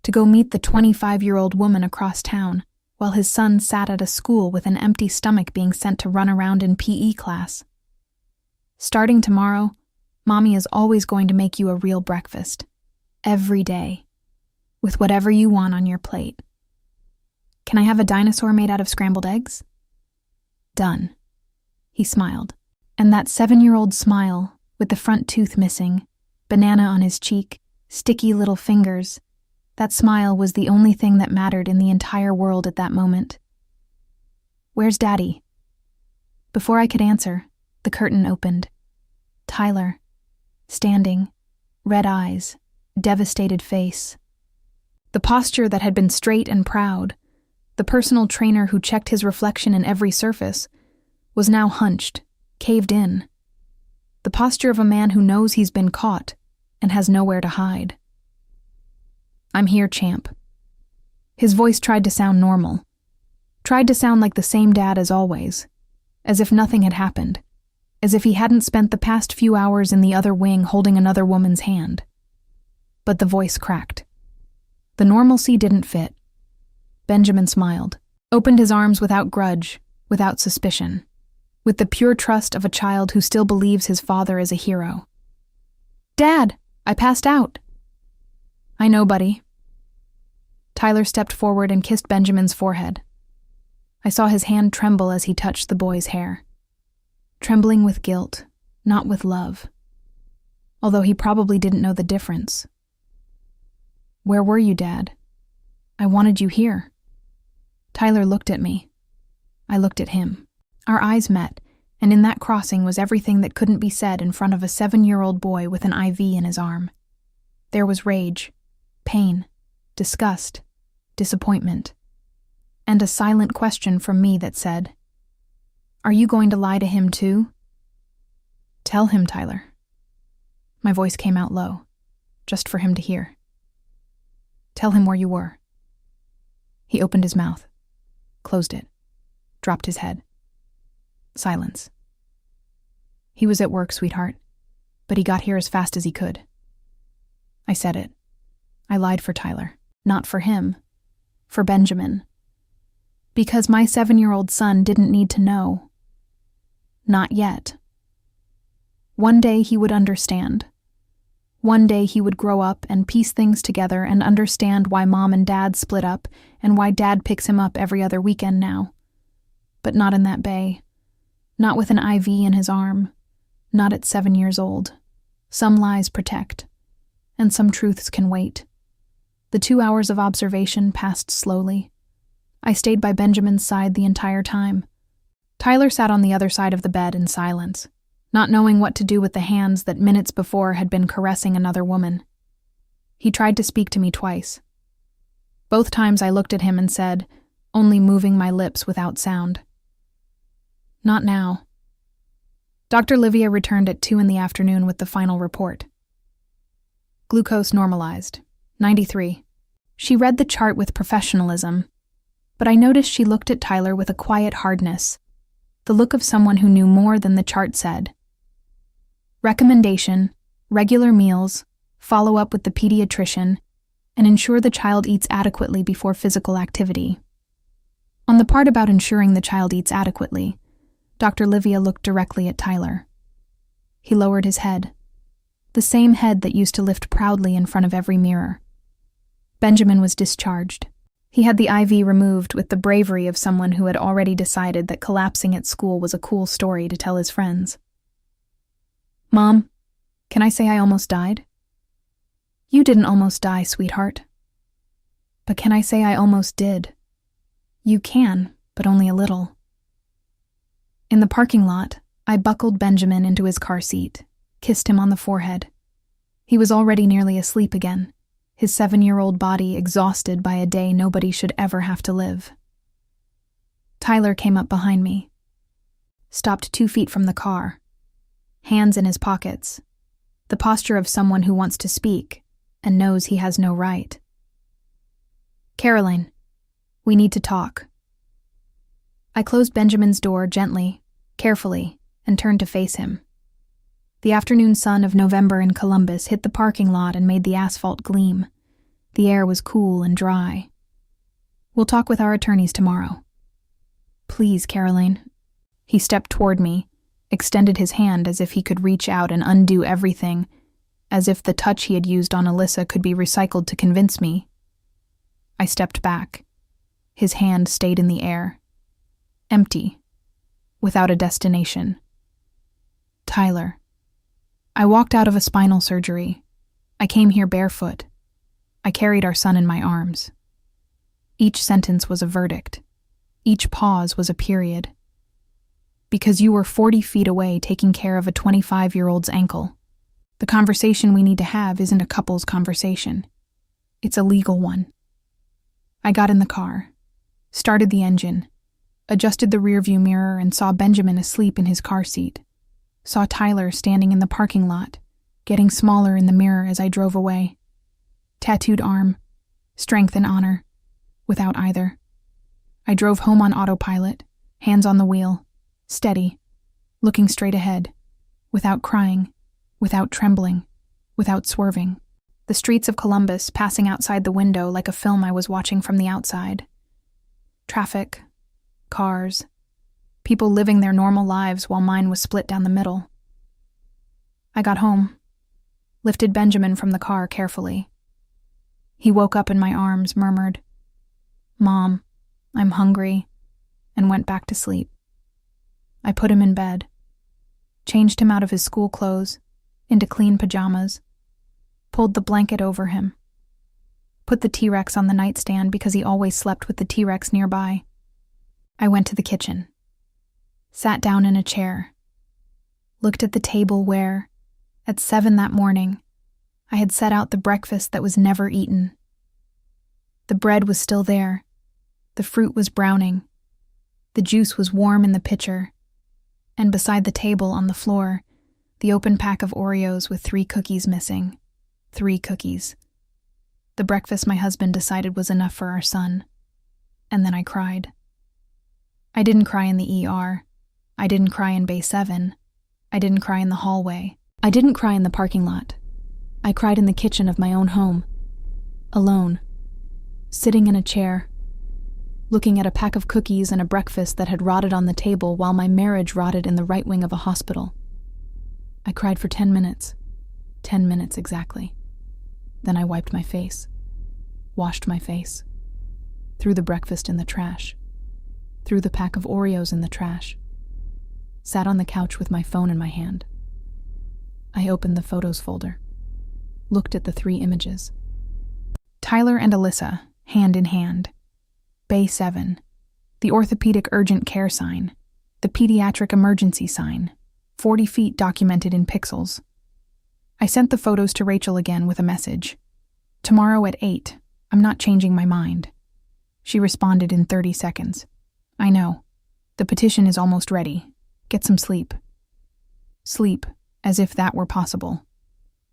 To go meet the 25-year-old woman across town, while his son sat at a school with an empty stomach being sent to run around in PE class. Starting tomorrow, Mommy is always going to make you a real breakfast. every day, with whatever you want on your plate. Can I have a dinosaur made out of scrambled eggs? Done. He smiled. And that 7-year-old smile, with the front tooth missing, banana on his cheek, sticky little fingers, that smile was the only thing that mattered in the entire world at that moment. Where's Daddy? Before I could answer, the curtain opened. Tyler, standing, red eyes, devastated face. The posture that had been straight and proud, the personal trainer who checked his reflection in every surface, was now hunched, caved in. The posture of a man who knows he's been caught and has nowhere to hide. I'm here, champ. His voice tried to sound normal, tried to sound like the same dad as always, as if nothing had happened, as if he hadn't spent the past few hours in the other wing holding another woman's hand. But the voice cracked. The normalcy didn't fit. Benjamin smiled, opened his arms without grudge, without suspicion, with the pure trust of a child who still believes his father is a hero. Dad, I passed out. I know, buddy. Tyler stepped forward and kissed Benjamin's forehead. I saw his hand tremble as he touched the boy's hair. Trembling with guilt, not with love. Although he probably didn't know the difference. Where were you, Dad? I wanted you here. Tyler looked at me. I looked at him. Our eyes met, and in that crossing was everything that couldn't be said in front of a 7-year-old boy with an IV in his arm. There was rage, pain, disgust, disappointment, and a silent question from me that said, "Are you going to lie to him too?" Tell him, Tyler. My voice came out low, just for him to hear. Tell him where you were. He opened his mouth, closed it, dropped his head. Silence. He was at work, sweetheart, but he got here as fast as he could. I said it. I lied for Tyler, not for him, for Benjamin. Because my 7-year-old son didn't need to know. Not yet. One day he would understand. One day he would grow up and piece things together and understand why Mom and Dad split up and why Dad picks him up every other weekend now. But not in that bay. Not with an IV in his arm. Not at 7 years old. Some lies protect. And some truths can wait. The 2 hours of observation passed slowly. I stayed by Benjamin's side the entire time. Tyler sat on the other side of the bed in silence, not knowing what to do with the hands that minutes before had been caressing another woman. He tried to speak to me twice. Both times I looked at him and said, only moving my lips without sound, "Not now." Dr. Livia returned at 2 in the afternoon with the final report. Glucose normalized, 93. She read the chart with professionalism, but I noticed she looked at Tyler with a quiet hardness, the look of someone who knew more than the chart said. Recommendation: regular meals, follow up with the pediatrician, and ensure the child eats adequately before physical activity. On the part about ensuring the child eats adequately, Dr. Livia looked directly at Tyler. He lowered his head, the same head that used to lift proudly in front of every mirror. Benjamin was discharged. He had the IV removed with the bravery of someone who had already decided that collapsing at school was a cool story to tell his friends. "Mom, can I say I almost died?" "You didn't almost die, sweetheart." "But can I say I almost did?" "You can, but only a little." In the parking lot, I buckled Benjamin into his car seat, kissed him on the forehead. He was already nearly asleep again, his 7-year-old body exhausted by a day nobody should ever have to live. Tyler came up behind me, stopped 2 feet from the car, hands in his pockets, the posture of someone who wants to speak and knows he has no right. "Caroline, we need to talk." I closed Benjamin's door gently, carefully, and turned to face him. The afternoon sun of November in Columbus hit the parking lot and made the asphalt gleam. The air was cool and dry. "We'll talk with our attorneys tomorrow." "Please, Caroline." He stepped toward me, extended his hand as if he could reach out and undo everything, as if the touch he had used on Alyssa could be recycled to convince me. I stepped back. His hand stayed in the air. Empty. Without a destination. Tyler. I walked out of a spinal surgery. I came here barefoot. I carried our son in my arms. Each sentence was a verdict. Each pause was a period. Because you were 40 feet away taking care of a 25-year-old's ankle. The conversation we need to have isn't a couple's conversation. It's a legal one. I got in the car, started the engine, adjusted the rearview mirror and saw Benjamin asleep in his car seat. Saw Tyler standing in the parking lot, getting smaller in the mirror as I drove away. Tattooed arm, strength and honor, without either. I drove home on autopilot, hands on the wheel, steady, looking straight ahead, without crying, without trembling, without swerving. The streets of Columbus passing outside the window like a film I was watching from the outside. Traffic, cars, people living their normal lives while mine was split down the middle. I got home, lifted Benjamin from the car carefully. He woke up in my arms, murmured, "Mom, I'm hungry," and went back to sleep. I put him in bed, changed him out of his school clothes, into clean pajamas, pulled the blanket over him, put the T-Rex on the nightstand because he always slept with the T-Rex nearby. I went to the kitchen, sat down in a chair, looked at the table where, at 7 that morning, I had set out the breakfast that was never eaten. The bread was still there, the fruit was browning, the juice was warm in the pitcher, and beside the table on the floor, the open pack of Oreos with 3 cookies missing. 3 cookies. The breakfast my husband decided was enough for our son. And then I cried. I didn't cry in the ER. I didn't cry in Bay 7. I didn't cry in the hallway. I didn't cry in the parking lot. I cried in the kitchen of my own home. Alone. Sitting in a chair. Looking at a pack of cookies and a breakfast that had rotted on the table while my marriage rotted in the right wing of a hospital. I cried for 10 minutes. 10 minutes exactly. Then I wiped my face. Washed my face. Threw the breakfast in the trash. Threw the pack of Oreos in the trash. Sat on the couch with my phone in my hand. I opened the photos folder. Looked at the 3 images. Tyler and Alyssa, hand in hand. Bay 7. The orthopedic urgent care sign. The pediatric emergency sign. 40 feet documented in pixels. I sent the photos to Rachel again with a message. Tomorrow at 8. I'm not changing my mind. She responded in 30 seconds. I know. The petition is almost ready. Get some sleep. Sleep, as if that were possible.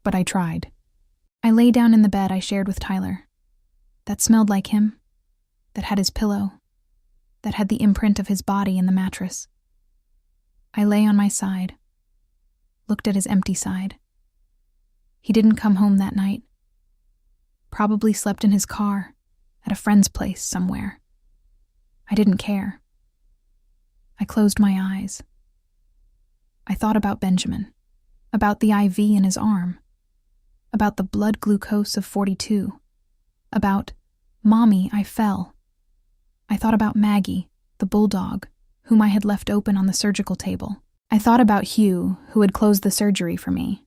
But I tried. I lay down in the bed I shared with Tyler. That smelled like him. That had his pillow. That had the imprint of his body in the mattress. I lay on my side. Looked at his empty side. He didn't come home that night. Probably slept in his car, at a friend's place somewhere. I didn't care. I closed my eyes. I thought about Benjamin, about the IV in his arm, about the blood glucose of 42, about, "Mommy, I fell." I thought about Maggie, the bulldog, whom I had left open on the surgical table. I thought about Hugh, who had closed the surgery for me.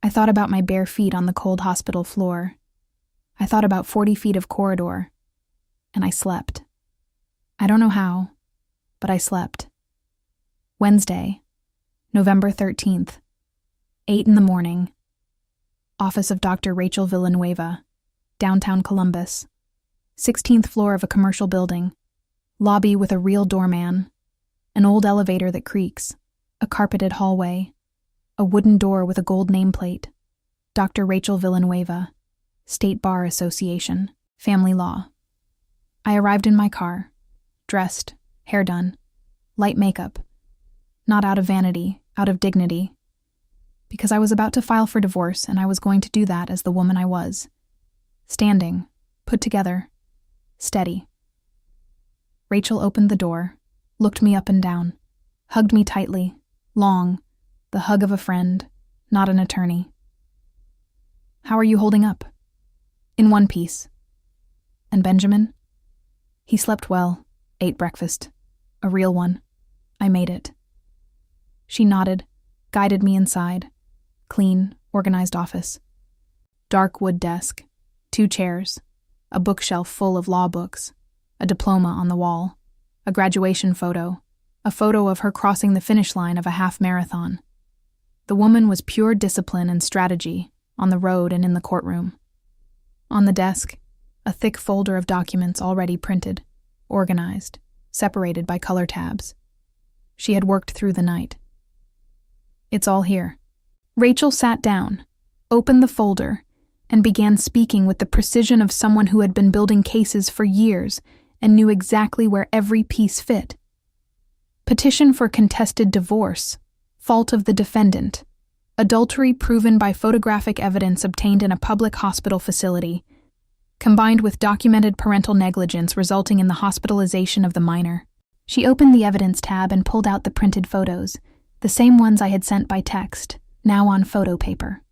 I thought about my bare feet on the cold hospital floor. I thought about 40 feet of corridor. And I slept. I don't know how, but I slept. Wednesday, November 13th, 8 in the morning. Office of Dr. Rachel Villanueva, downtown Columbus. 16th floor of a commercial building. Lobby with a real doorman. An old elevator that creaks. A carpeted hallway. A wooden door with a gold nameplate. Dr. Rachel Villanueva. State Bar Association. Family Law. I arrived in my car. Dressed. Hair done. Light makeup. Not out of vanity, out of dignity. Because I was about to file for divorce and I was going to do that as the woman I was. Standing. Put together. Steady. Rachel opened the door. Looked me up and down. Hugged me tightly. Long. The hug of a friend, not an attorney. How are you holding up? In one piece. And Benjamin? He slept well, ate breakfast. A real one. I made it. She nodded, guided me inside. Clean, organized office. Dark wood desk, 2 chairs, a bookshelf full of law books, a diploma on the wall, a graduation photo, a photo of her crossing the finish line of a half marathon. The woman was pure discipline and strategy, on the road and in the courtroom. On the desk, a thick folder of documents already printed, organized, separated by color tabs. She had worked through the night. It's all here. Rachel sat down, opened the folder, and began speaking with the precision of someone who had been building cases for years and knew exactly where every piece fit. Petition for contested divorce, fault of the defendant, adultery proven by photographic evidence obtained in a public hospital facility, combined with documented parental negligence resulting in the hospitalization of the minor. She opened the evidence tab and pulled out the printed photos, the same ones I had sent by text, now on photo paper.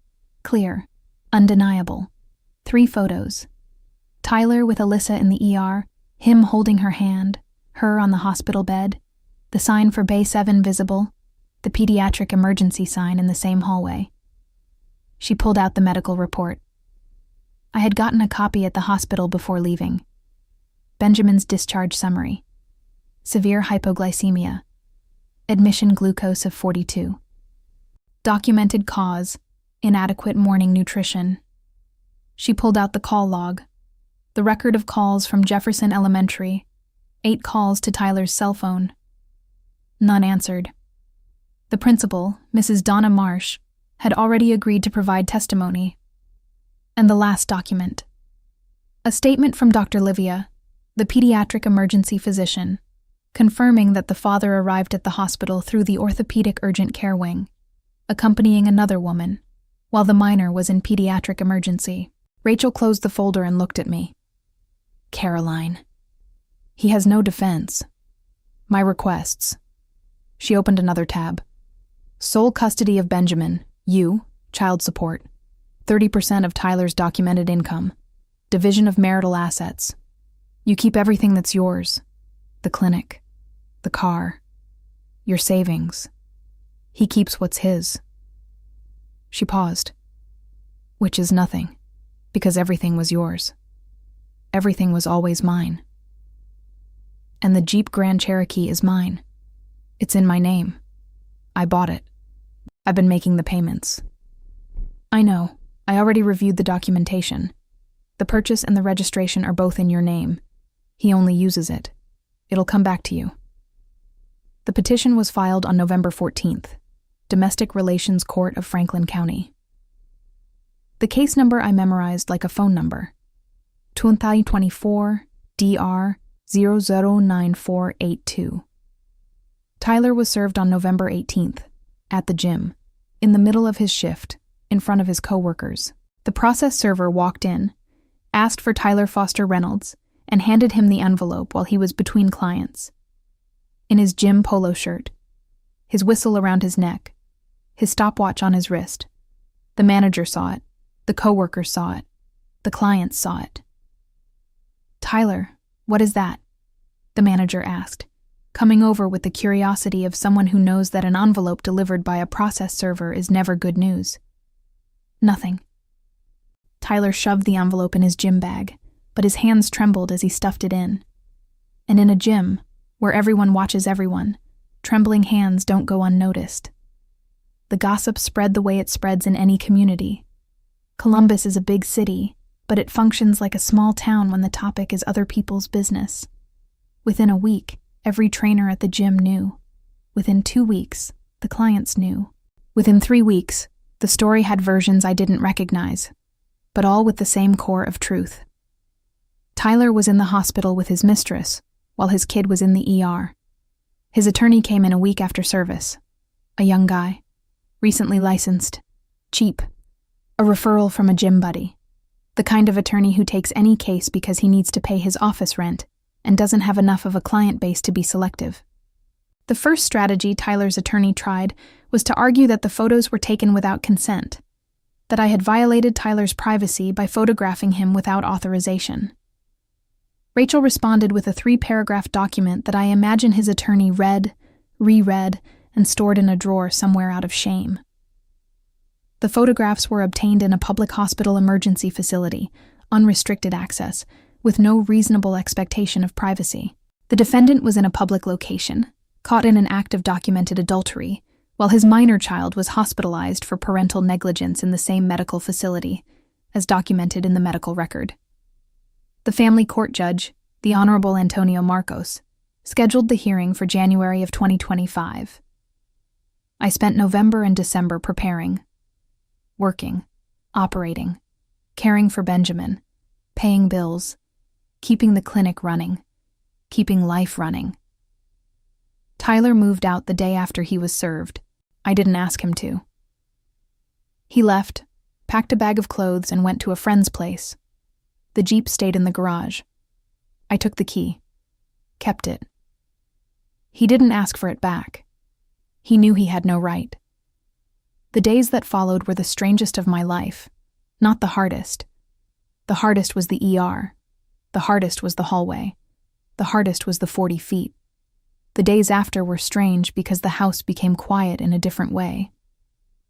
Clear, undeniable. 3 photos. Tyler with Alyssa in the ER, him holding her hand, her on the hospital bed, the sign for Bay 7 visible, the pediatric emergency sign in the same hallway. She pulled out the medical report. I had gotten a copy at the hospital before leaving. Benjamin's discharge summary. Severe hypoglycemia. Admission glucose of 42. Documented cause, inadequate morning nutrition. She pulled out the call log. The record of calls from Jefferson Elementary. 8 calls to Tyler's cell phone. None answered. The principal, Mrs. Donna Marsh, had already agreed to provide testimony. And the last document. A statement from Dr. Livia, the pediatric emergency physician, confirming that the father arrived at the hospital through the orthopedic urgent care wing, accompanying another woman, while the minor was in pediatric emergency. Rachel closed the folder and looked at me. Caroline. He has no defense. My requests. She opened another tab. Sole custody of Benjamin, you, child support. 30% of Tyler's documented income. Division of marital assets. You keep everything that's yours. The clinic. The car. Your savings. He keeps what's his. She paused. Which is nothing, because everything was yours. Everything was always mine. And the Jeep Grand Cherokee is mine. It's in my name. I bought it. I've been making the payments. I know. I already reviewed the documentation. The purchase and the registration are both in your name. He only uses it. It'll come back to you. The petition was filed on November 14th, Domestic Relations Court of Franklin County. The case number I memorized like a phone number. 2024 DR 009482. Tyler was served on November 18th, at the gym, in the middle of his shift, in front of his coworkers. The process server walked in, asked for Tyler Foster Reynolds, and handed him the envelope while he was between clients. In his gym polo shirt, his whistle around his neck, his stopwatch on his wrist. The manager saw it, the coworkers saw it, the clients saw it. Tyler, what is that? The manager asked, coming over with the curiosity of someone who knows that an envelope delivered by a process server is never good news. Nothing. Tyler shoved the envelope in his gym bag, but his hands trembled as he stuffed it in. And in a gym, where everyone watches everyone, trembling hands don't go unnoticed. The gossip spread the way it spreads in any community. Columbus is a big city, but it functions like a small town when the topic is other people's business. Within a week, every trainer at the gym knew. Within 2 weeks, the clients knew. Within 3 weeks, the story had versions I didn't recognize, but all with the same core of truth. Tyler was in the hospital with his mistress, while his kid was in the ER. His attorney came in a week after service. A young guy. Recently licensed. Cheap. A referral from a gym buddy. The kind of attorney who takes any case because he needs to pay his office rent and doesn't have enough of a client base to be selective. The first strategy Tyler's attorney tried was to argue that the photos were taken without consent. that I had violated Tyler's privacy by photographing him without authorization. Rachel responded with a 3-paragraph document that I imagine his attorney read, reread, and stored in a drawer somewhere out of shame. The photographs were obtained in a public hospital emergency facility, unrestricted access, with no reasonable expectation of privacy. The defendant was in a public location, caught in an act of documented adultery, while his minor child was hospitalized for parental negligence in the same medical facility, as documented in the medical record. The family court judge, the Honorable Antonio Marcos, scheduled the hearing for January of 2025. I spent November and December preparing, working, operating, caring for Benjamin, paying bills, keeping the clinic running, keeping life running. Tyler moved out the day after he was served. I didn't ask him to. He left, packed a bag of clothes, and went to a friend's place. The Jeep stayed in the garage. I took the key, kept it. He didn't ask for it back. He knew he had no right. The days that followed were the strangest of my life, not the hardest. The hardest was the ER. The hardest was the hallway. The hardest was the 40 feet. The days after were strange because the house became quiet in a different way.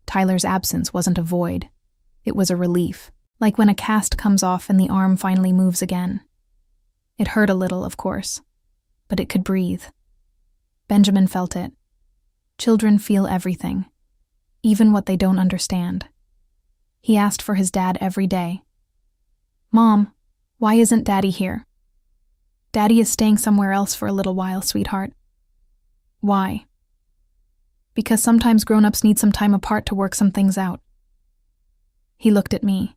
Tyler's absence wasn't a void. It was a relief, like when a cast comes off and the arm finally moves again. It hurt a little, of course, but it could breathe. Benjamin felt it. Children feel everything, even what they don't understand. He asked for his dad every day. "Mom, why isn't Daddy here?" "Daddy is staying somewhere else for a little while, sweetheart." "Why?" "Because sometimes grown-ups need some time apart to work some things out." He looked at me.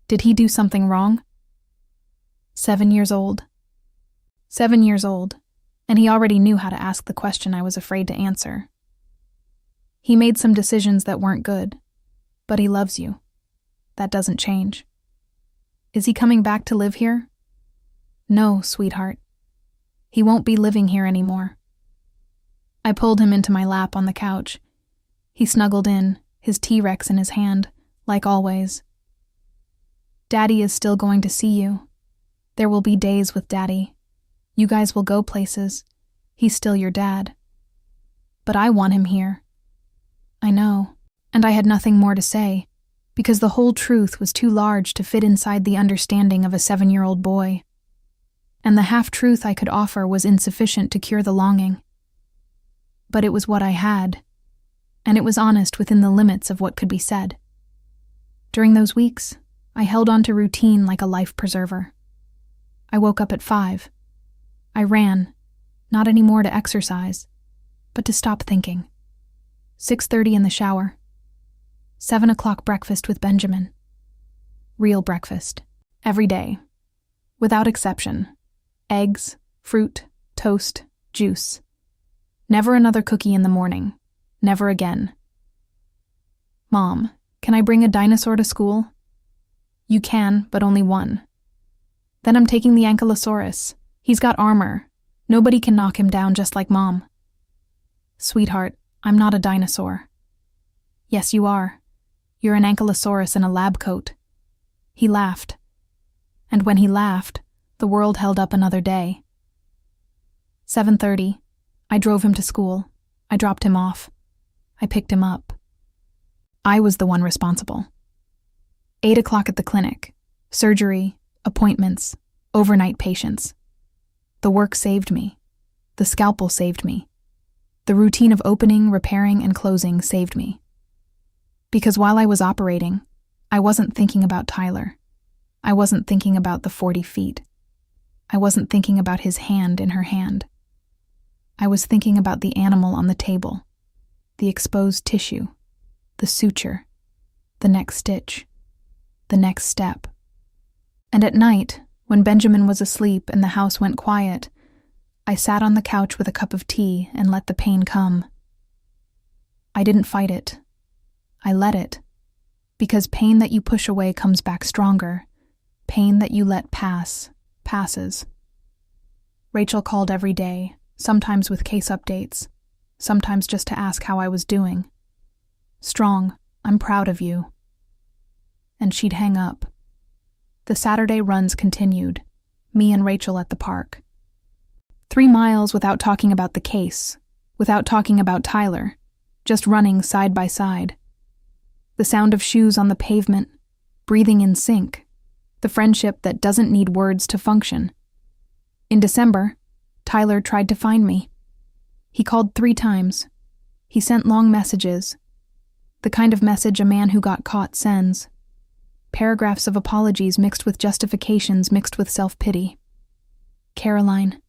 Did he do something wrong? 7 years old. 7 years old, and he already knew how to ask the question I was afraid to answer. He made some decisions that weren't good, but he loves you. That doesn't change. Is he coming back to live here? No, sweetheart. He won't be living here anymore. I pulled him into my lap on the couch. He snuggled in, his T-Rex in his hand, like always. Daddy is still going to see you. There will be days with Daddy. You guys will go places. He's still your dad. But I want him here. I know, and I had nothing more to say, because the whole truth was too large to fit inside the understanding of a 7-year-old boy. And the half-truth I could offer was insufficient to cure the longing. But it was what I had, and it was honest within the limits of what could be said. During those weeks, I held on to routine like a life preserver. I woke up at 5. I ran, not anymore to exercise, but to stop thinking. 6:30 in the shower. 7 o'clock breakfast with Benjamin. Real breakfast. Every day. Without exception. Eggs, fruit, toast, juice. Never another cookie in the morning. Never again. "Mom, can I bring a dinosaur to school?" "You can, but only one." "Then I'm taking the Ankylosaurus. He's got armor. Nobody can knock him down just like Mom." "Sweetheart, I'm not a dinosaur." "Yes, you are. You're an Ankylosaurus in a lab coat." He laughed. And when he laughed, the world held up another day. 7:30. I drove him to school. I dropped him off. I picked him up. I was the one responsible. 8 o'clock at the clinic. Surgery, appointments, overnight patients. The work saved me. The scalpel saved me. The routine of opening, repairing, and closing saved me. Because while I was operating, I wasn't thinking about Tyler. I wasn't thinking about the 40 feet. I wasn't thinking about his hand in her hand. I was thinking about the animal on the table, the exposed tissue, the suture, the next stitch, the next step. And at night, when Benjamin was asleep and the house went quiet, I sat on the couch with a cup of tea and let the pain come. I didn't fight it. I let it. Because pain that you push away comes back stronger. Pain that you let pass, passes. Rachel called every day, sometimes with case updates, sometimes just to ask how I was doing. "Strong, I'm proud of you. and she'd hang up. The Saturday runs continued, me and Rachel at the park. 3 miles without talking about the case, without talking about Tyler, just running side by side. The sound of shoes on the pavement, breathing in sync, the friendship that doesn't need words to function. In December, Tyler tried to find me. He called 3 times. He sent long messages, the kind of message a man who got caught sends. Paragraphs of apologies mixed with justifications mixed with self-pity. Caroline,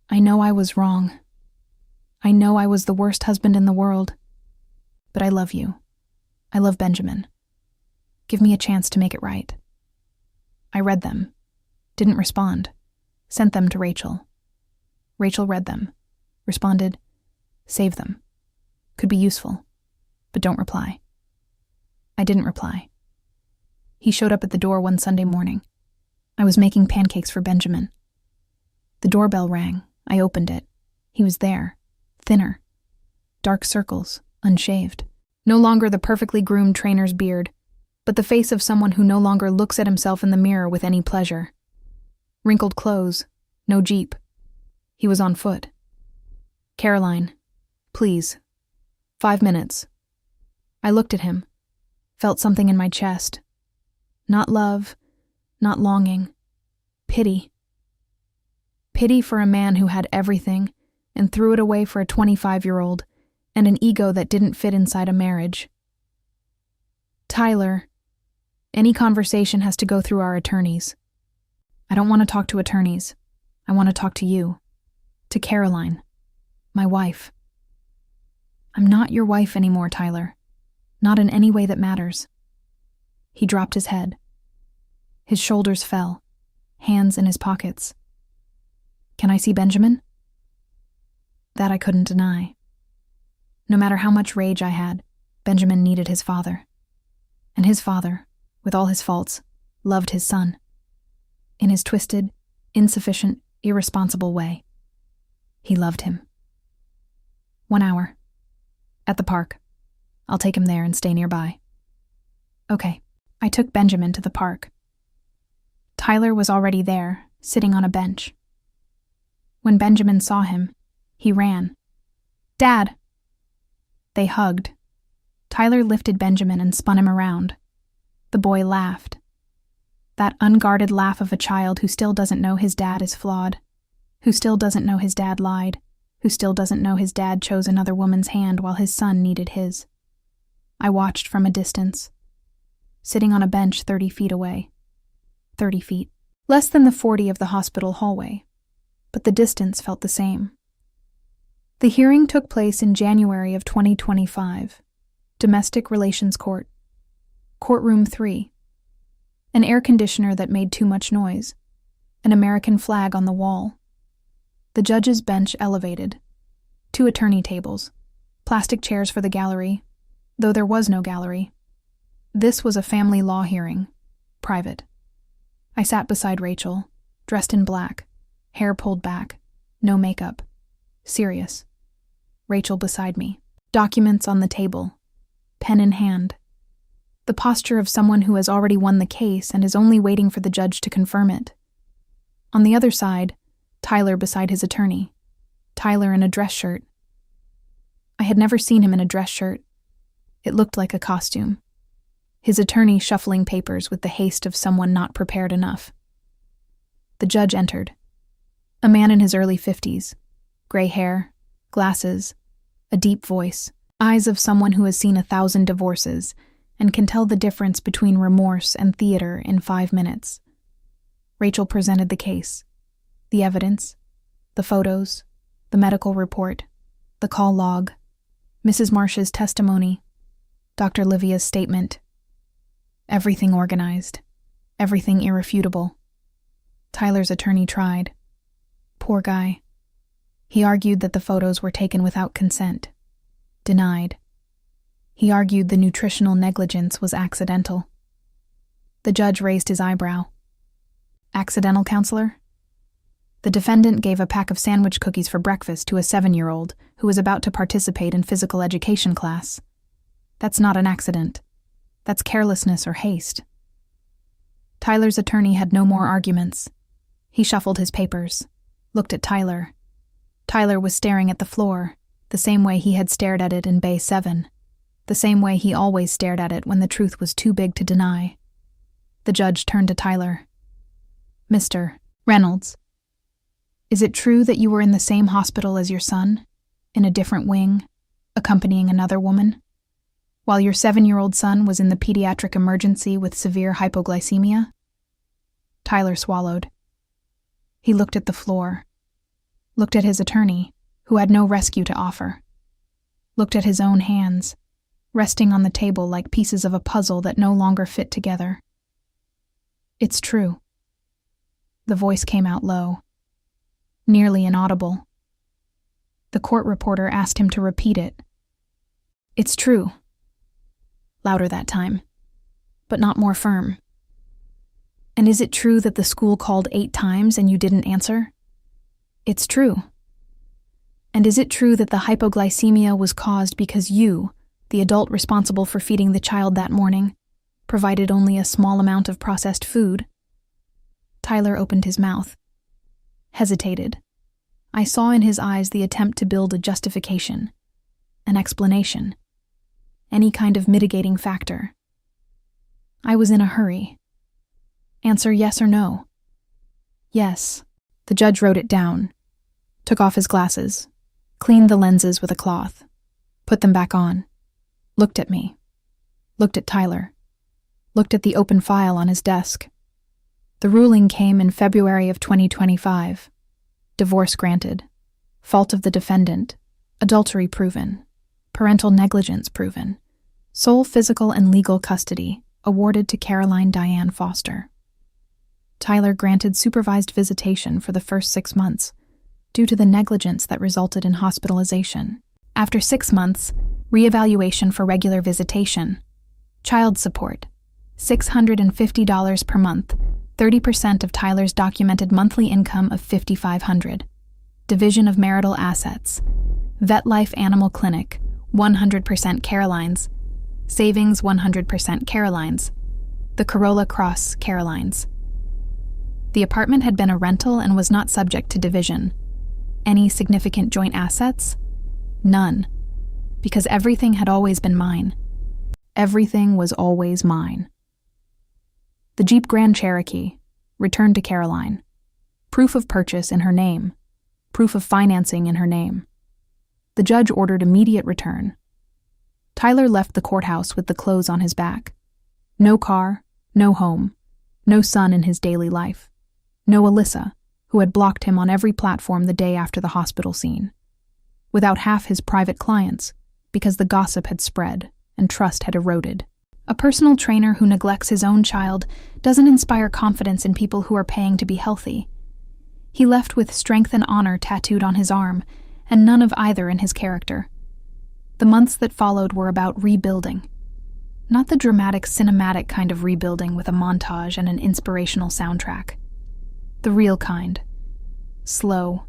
I know I was wrong. I know I was the worst husband in the world. But I love you. I love Benjamin. Give me a chance to make it right. I read them. Didn't respond. Sent them to Rachel. Rachel read them. Responded, save them. Could be useful. But don't reply. I didn't reply. He showed up at the door one Sunday morning. I was making pancakes for Benjamin. The doorbell rang. I opened it. He was there. Thinner. Dark circles. Unshaved. No longer the perfectly groomed trainer's beard, but the face of someone who no longer looks at himself in the mirror with any pleasure. Wrinkled clothes. No Jeep. He was on foot. Caroline, please. 5 minutes. I looked at him. Felt something in my chest. Not love. Not longing. Pity. Pity for a man who had everything and threw it away for a 25-year-old and an ego that didn't fit inside a marriage. Tyler, any conversation has to go through our attorneys. I don't want to talk to attorneys. I want to talk to you. To Caroline, my wife. I'm not your wife anymore, Tyler. Not in any way that matters. He dropped his head. His shoulders fell, hands in his pockets. Can I see Benjamin? That I couldn't deny. No matter how much rage I had, Benjamin needed his father. And his father, with all his faults, loved his son. In his twisted, insufficient, irresponsible way. He loved him. 1 hour. At the park. I'll take him there and stay nearby. Okay. I took Benjamin to the park. Tyler was already there, sitting on a bench. When Benjamin saw him, he ran. Dad! They hugged. Tyler lifted Benjamin and spun him around. The boy laughed. That unguarded laugh of a child who still doesn't know his dad is flawed, who still doesn't know his dad lied, who still doesn't know his dad chose another woman's hand while his son needed his. I watched from a distance, sitting on a bench 30 feet away. 30 feet. Less than the 40 of the hospital hallway, but the distance felt the same. The hearing took place in January of 2025. Domestic Relations Court. Courtroom 3. An air conditioner that made too much noise. An American flag on the wall. The judge's bench elevated. 2 attorney tables. Plastic chairs for the gallery, though there was no gallery. This was a family law hearing. Private. I sat beside Rachel, dressed in black, hair pulled back, no makeup. Serious. Rachel beside me. Documents on the table. Pen in hand. The posture of someone who has already won the case and is only waiting for the judge to confirm it. On the other side, Tyler beside his attorney. Tyler in a dress shirt. I had never seen him in a dress shirt. It looked like a costume. His attorney shuffling papers with the haste of someone not prepared enough. The judge entered. A man in his early 50s. Gray hair, glasses, a deep voice, eyes of someone who has seen 1,000 divorces and can tell the difference between remorse and theater in 5 minutes. Rachel presented the case, the evidence, the photos, the medical report, the call log, Mrs. Marsh's testimony, Dr. Livia's statement. Everything organized, everything irrefutable. Tyler's attorney tried. Poor guy. He argued that the photos were taken without consent. Denied. He argued the nutritional negligence was accidental. The judge raised his eyebrow. Accidental, counselor? The defendant gave a pack of sandwich cookies for breakfast to a 7-year-old who was about to participate in physical education class. That's not an accident. That's carelessness or haste. Tyler's attorney had no more arguments. He shuffled his papers, looked at Tyler. Tyler was staring at the floor, the same way he had stared at it in Bay 7, the same way he always stared at it when the truth was too big to deny. The judge turned to Tyler. "Mr. Reynolds, is it true that you were in the same hospital as your son, in a different wing, accompanying another woman, while your 7-year-old son was in the pediatric emergency with severe hypoglycemia?" Tyler swallowed. He looked at the floor, looked at his attorney, who had no rescue to offer, looked at his own hands, resting on the table like pieces of a puzzle that no longer fit together. "It's true." The voice came out low, nearly inaudible. The court reporter asked him to repeat it. "It's true." Louder that time, but not more firm. "And is it true that the school called 8 times and you didn't answer?" "It's true." "And is it true that the hypoglycemia was caused because you, the adult responsible for feeding the child that morning, provided only a small amount of processed food?" Tyler opened his mouth, hesitated. I saw in his eyes the attempt to build a justification, an explanation, any kind of mitigating factor. I was in a hurry. "Answer yes or no." "Yes." The judge wrote it down, took off his glasses, cleaned the lenses with a cloth, put them back on, looked at me, looked at Tyler, looked at the open file on his desk. The ruling came in February of 2025. Divorce granted. Fault of the defendant. Adultery proven. Parental negligence proven. Sole physical and legal custody awarded to Caroline Diane Foster. Tyler granted supervised visitation for the first 6 months due to the negligence that resulted in hospitalization. After 6 months, reevaluation for regular visitation. Child support, $650 per month, 30% of Tyler's documented monthly income of $5,500. Division of marital assets. Vet Life Animal Clinic, 100% Caroline's. Savings, 100% Caroline's. The Corolla Cross, Caroline's. The apartment had been a rental and was not subject to division. Any significant joint assets? None. Because everything had always been mine. Everything was always mine. The Jeep Grand Cherokee, returned to Caroline. Proof of purchase in her name. Proof of financing in her name. The judge ordered immediate return. Tyler left the courthouse with the clothes on his back. No car, no home, no son in his daily life. No Alyssa, who had blocked him on every platform the day after the hospital scene. Without half his private clients, because the gossip had spread and trust had eroded. A personal trainer who neglects his own child doesn't inspire confidence in people who are paying to be healthy. He left with strength and honor tattooed on his arm, and none of either in his character. The months that followed were about rebuilding. Not the dramatic, cinematic kind of rebuilding with a montage and an inspirational soundtrack. The real kind. Slow,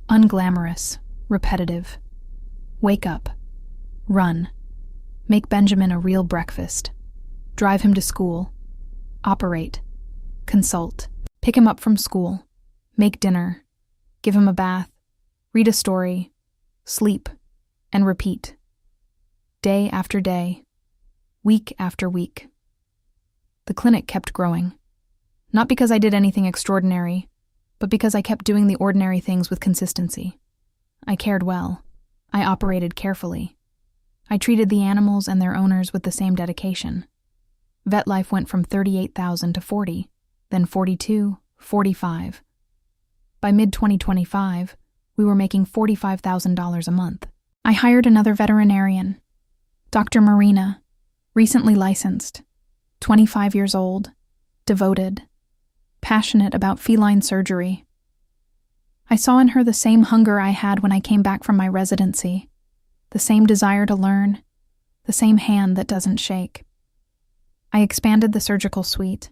unglamorous, repetitive. Wake up. Run. Make Benjamin a real breakfast. Drive him to school. Operate. Consult. Pick him up from school. Make dinner. Give him a bath. Read a story. Sleep. And repeat. Day after day. Week after week. The clinic kept growing. Not because I did anything extraordinary, but because I kept doing the ordinary things with consistency. I cared well. I operated carefully. I treated the animals and their owners with the same dedication. Vet life went from $38,000 to $40,000, then $42,000, $45,000. By mid-2025, we were making $45,000 a month. I hired another veterinarian, Dr. Marina, recently licensed, 25 years old, devoted, passionate about feline surgery. I saw in her the same hunger I had when I came back from my residency, the same desire to learn, the same hand that doesn't shake. I expanded the surgical suite,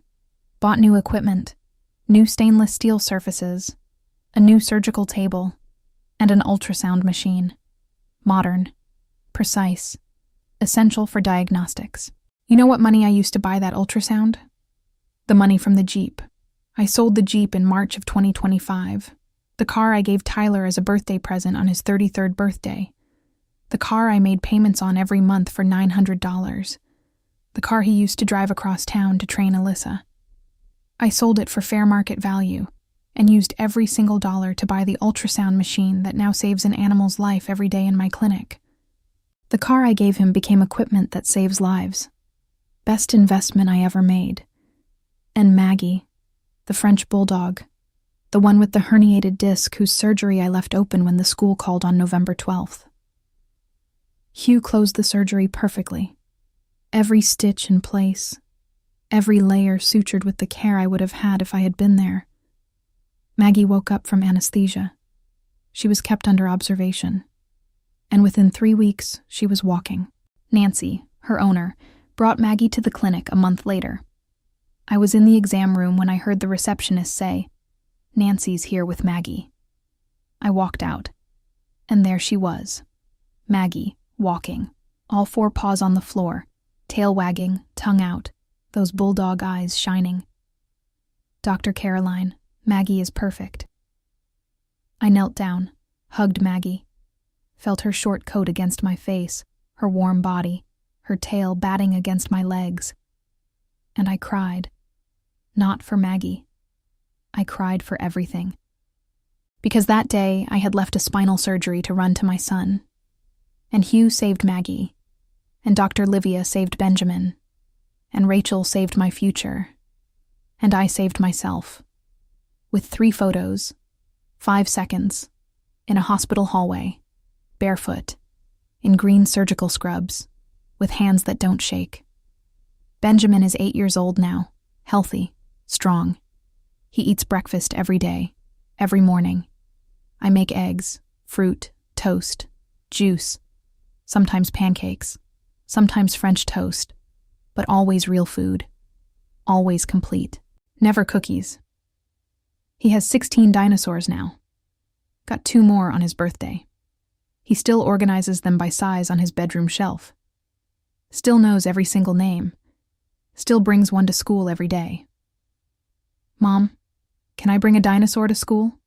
bought new equipment, new stainless steel surfaces, a new surgical table, and an ultrasound machine. Modern, precise, essential for diagnostics. You know what money I used to buy that ultrasound? The money from the Jeep. I sold the Jeep in March of 2025. The car I gave Tyler as a birthday present on his 33rd birthday. The car I made payments on every month for $900. The car he used to drive across town to train Alyssa. I sold it for fair market value and used every single dollar to buy the ultrasound machine that now saves an animal's life every day in my clinic. The car I gave him became equipment that saves lives. Best investment I ever made. And Maggie, the French bulldog, the one with the herniated disc whose surgery I left open when the school called on November 12th. Hugh closed the surgery perfectly. Every stitch in place, every layer sutured with the care I would have had if I had been there. Maggie woke up from anesthesia. She was kept under observation. And within 3 weeks, she was walking. Nancy, her owner, brought Maggie to the clinic a month later. I was in the exam room when I heard the receptionist say, "Nancy's here with Maggie." I walked out, and there she was. Maggie, walking, all 4 paws on the floor, tail wagging, tongue out, those bulldog eyes shining. "Dr. Caroline, Maggie is perfect." I knelt down, hugged Maggie, felt her short coat against my face, her warm body, her tail batting against my legs. And I cried. Not for Maggie. I cried for everything. Because that day I had left a spinal surgery to run to my son. And Hugh saved Maggie. And Dr. Livia saved Benjamin. And Rachel saved my future. And I saved myself. With 3 photos, 5 seconds, in a hospital hallway, barefoot, in green surgical scrubs, with hands that don't shake. Benjamin is 8 years old now, healthy, strong. He eats breakfast every day, every morning. I make eggs, fruit, toast, juice, sometimes pancakes, sometimes French toast, but always real food, always complete, never cookies. He has 16 dinosaurs now. Got 2 more on his birthday. He still organizes them by size on his bedroom shelf. Still knows every single name. Still brings one to school every day. "Mom, can I bring a dinosaur to school?"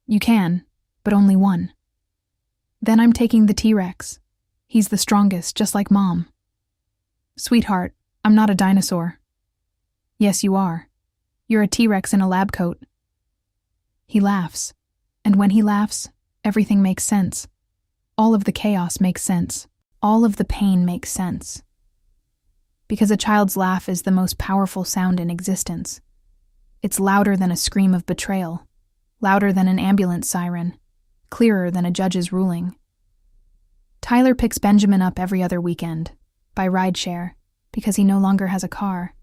"You can, but only one." "Then I'm taking the T-Rex. He's the strongest, just like Mom." "Sweetheart, I'm not a dinosaur." "Yes, you are. You're a T-Rex in a lab coat." He laughs, and when he laughs, everything makes sense. All of the chaos makes sense. All of the pain makes sense. Because a child's laugh is the most powerful sound in existence. It's louder than a scream of betrayal, louder than an ambulance siren, clearer than a judge's ruling. Tyler picks Benjamin up every other weekend, by rideshare, because he no longer has a car.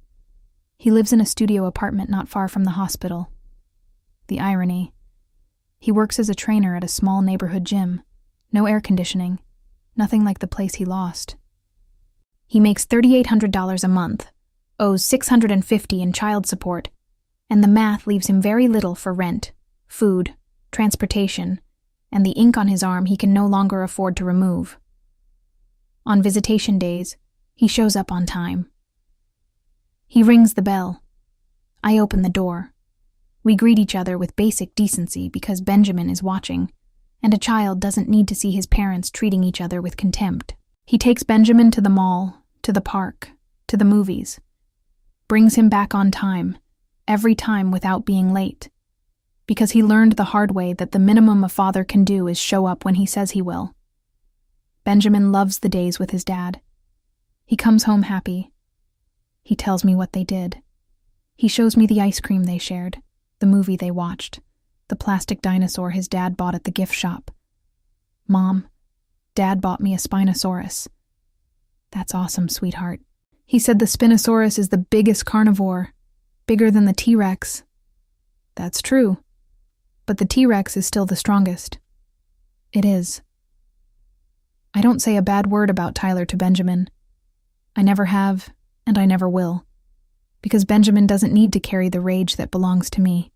He lives in a studio apartment not far from the hospital. The irony. He works as a trainer at a small neighborhood gym. No air conditioning. Nothing like the place he lost. He makes $3,800 a month, owes $650 in child support, and the math leaves him very little for rent, food, transportation, and the ink on his arm he can no longer afford to remove. On visitation days, he shows up on time. He rings the bell. I open the door. We greet each other with basic decency because Benjamin is watching, and a child doesn't need to see his parents treating each other with contempt. He takes Benjamin to the mall, to the park, to the movies. Brings him back on time, every time without being late. Because he learned the hard way that the minimum a father can do is show up when he says he will. Benjamin loves the days with his dad. He comes home happy. He tells me what they did. He shows me the ice cream they shared, the movie they watched, the plastic dinosaur his dad bought at the gift shop. "Mom, Dad bought me a Spinosaurus." "That's awesome, sweetheart." He said the Spinosaurus is the biggest carnivore, bigger than the T-Rex. "That's true, but the T-Rex is still the strongest." It is. I don't say a bad word about Tyler to Benjamin. I never have, and I never will. Because Benjamin doesn't need to carry the rage that belongs to me.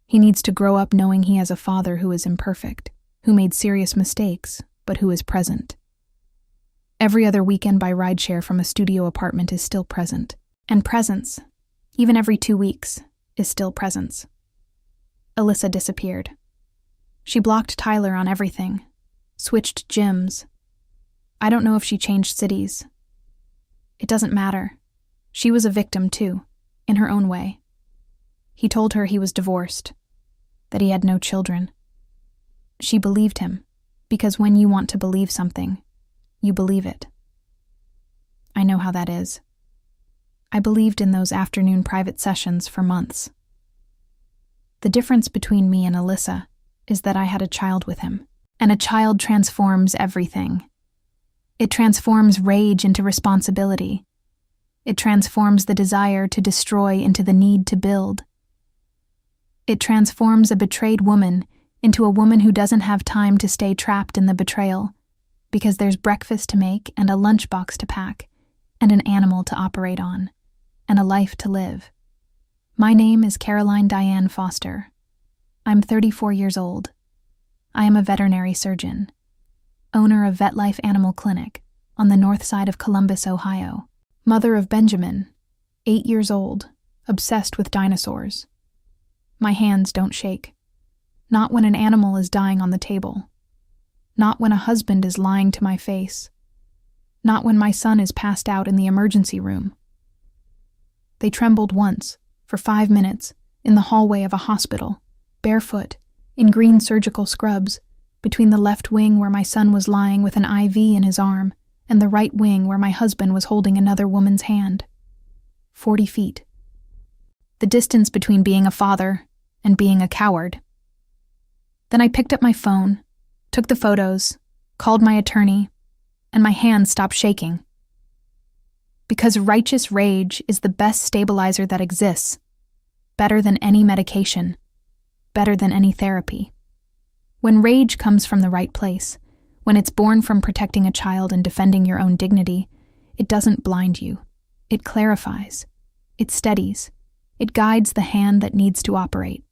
He needs to grow up knowing he has a father who is imperfect, who made serious mistakes, but who is present. Every other weekend by rideshare from a studio apartment is still present. And presence, even every 2 weeks, is still presence. Alyssa disappeared. She blocked Tyler on everything, switched gyms. I don't know if she changed cities. It doesn't matter. She was a victim too, in her own way. He told her he was divorced, that he had no children. She believed him, because when you want to believe something, you believe it. I know how that is. I believed in those afternoon private sessions for months. The difference between me and Alyssa is that I had a child with him, and a child transforms everything. It transforms rage into responsibility. It transforms the desire to destroy into the need to build. It transforms a betrayed woman into a woman who doesn't have time to stay trapped in the betrayal, because there's breakfast to make and a lunchbox to pack, and an animal to operate on, and a life to live. My name is Caroline Diane Foster. I'm 34 years old. I am a veterinary surgeon, owner of Vet Life Animal Clinic on the north side of Columbus, Ohio, mother of Benjamin, 8 years old, obsessed with dinosaurs. My hands don't shake. Not when an animal is dying on the table. Not when a husband is lying to my face. Not when my son is passed out in the emergency room. They trembled once, for 5 minutes, in the hallway of a hospital, barefoot, in green surgical scrubs, between the left wing where my son was lying with an IV in his arm, and the right wing where my husband was holding another woman's hand. 40 feet. The distance between being a father and being a coward. Then I picked up my phone, took the photos, called my attorney, and my hands stopped shaking. Because righteous rage is the best stabilizer that exists, better than any medication, better than any therapy. When rage comes from the right place, when it's born from protecting a child and defending your own dignity, it doesn't blind you. It clarifies. It steadies. It guides the hand that needs to operate.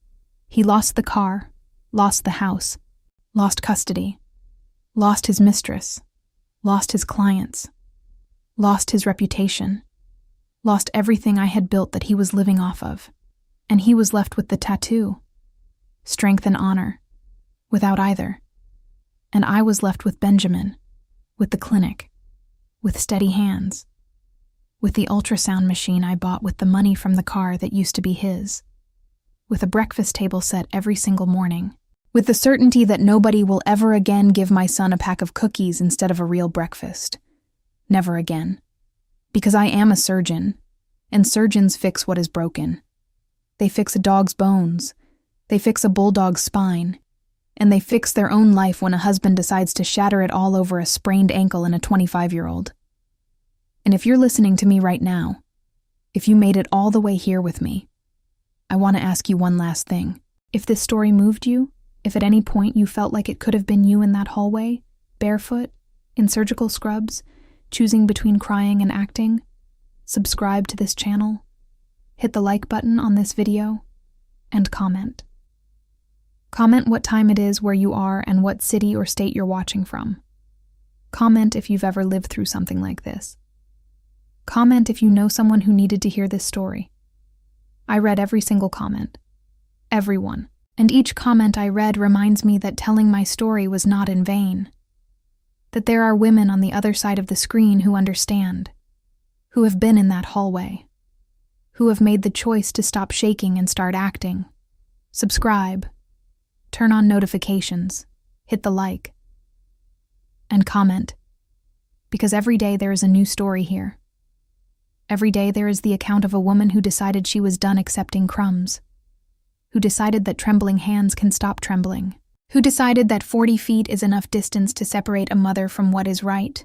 He lost the car, lost the house, lost custody, lost his mistress, lost his clients, lost his reputation, lost everything I had built that he was living off of, and he was left with the tattoo, strength and honor, without either. And I was left with Benjamin, with the clinic, with steady hands, with the ultrasound machine I bought with the money from the car that used to be his, with a breakfast table set every single morning, with the certainty that nobody will ever again give my son a pack of cookies instead of a real breakfast. Never again. Because I am a surgeon, and surgeons fix what is broken. They fix a dog's bones, they fix a bulldog's spine, and they fix their own life when a husband decides to shatter it all over a sprained ankle in a 25-year-old. And if you're listening to me right now, if you made it all the way here with me, I want to ask you one last thing. If this story moved you, if at any point you felt like it could have been you in that hallway, barefoot, in surgical scrubs, choosing between crying and acting, subscribe to this channel, hit the like button on this video, and comment. Comment what time it is where you are and what city or state you're watching from. Comment if you've ever lived through something like this. Comment if you know someone who needed to hear this story. I read every single comment. Everyone. And each comment I read reminds me that telling my story was not in vain. That there are women on the other side of the screen who understand, who have been in that hallway, who have made the choice to stop shaking and start acting. Subscribe, turn on notifications, hit the like, and comment, because every day there is a new story here. Every day there is the account of a woman who decided she was done accepting crumbs, who decided that trembling hands can stop trembling, who decided that 40 feet is enough distance to separate a mother from what is right,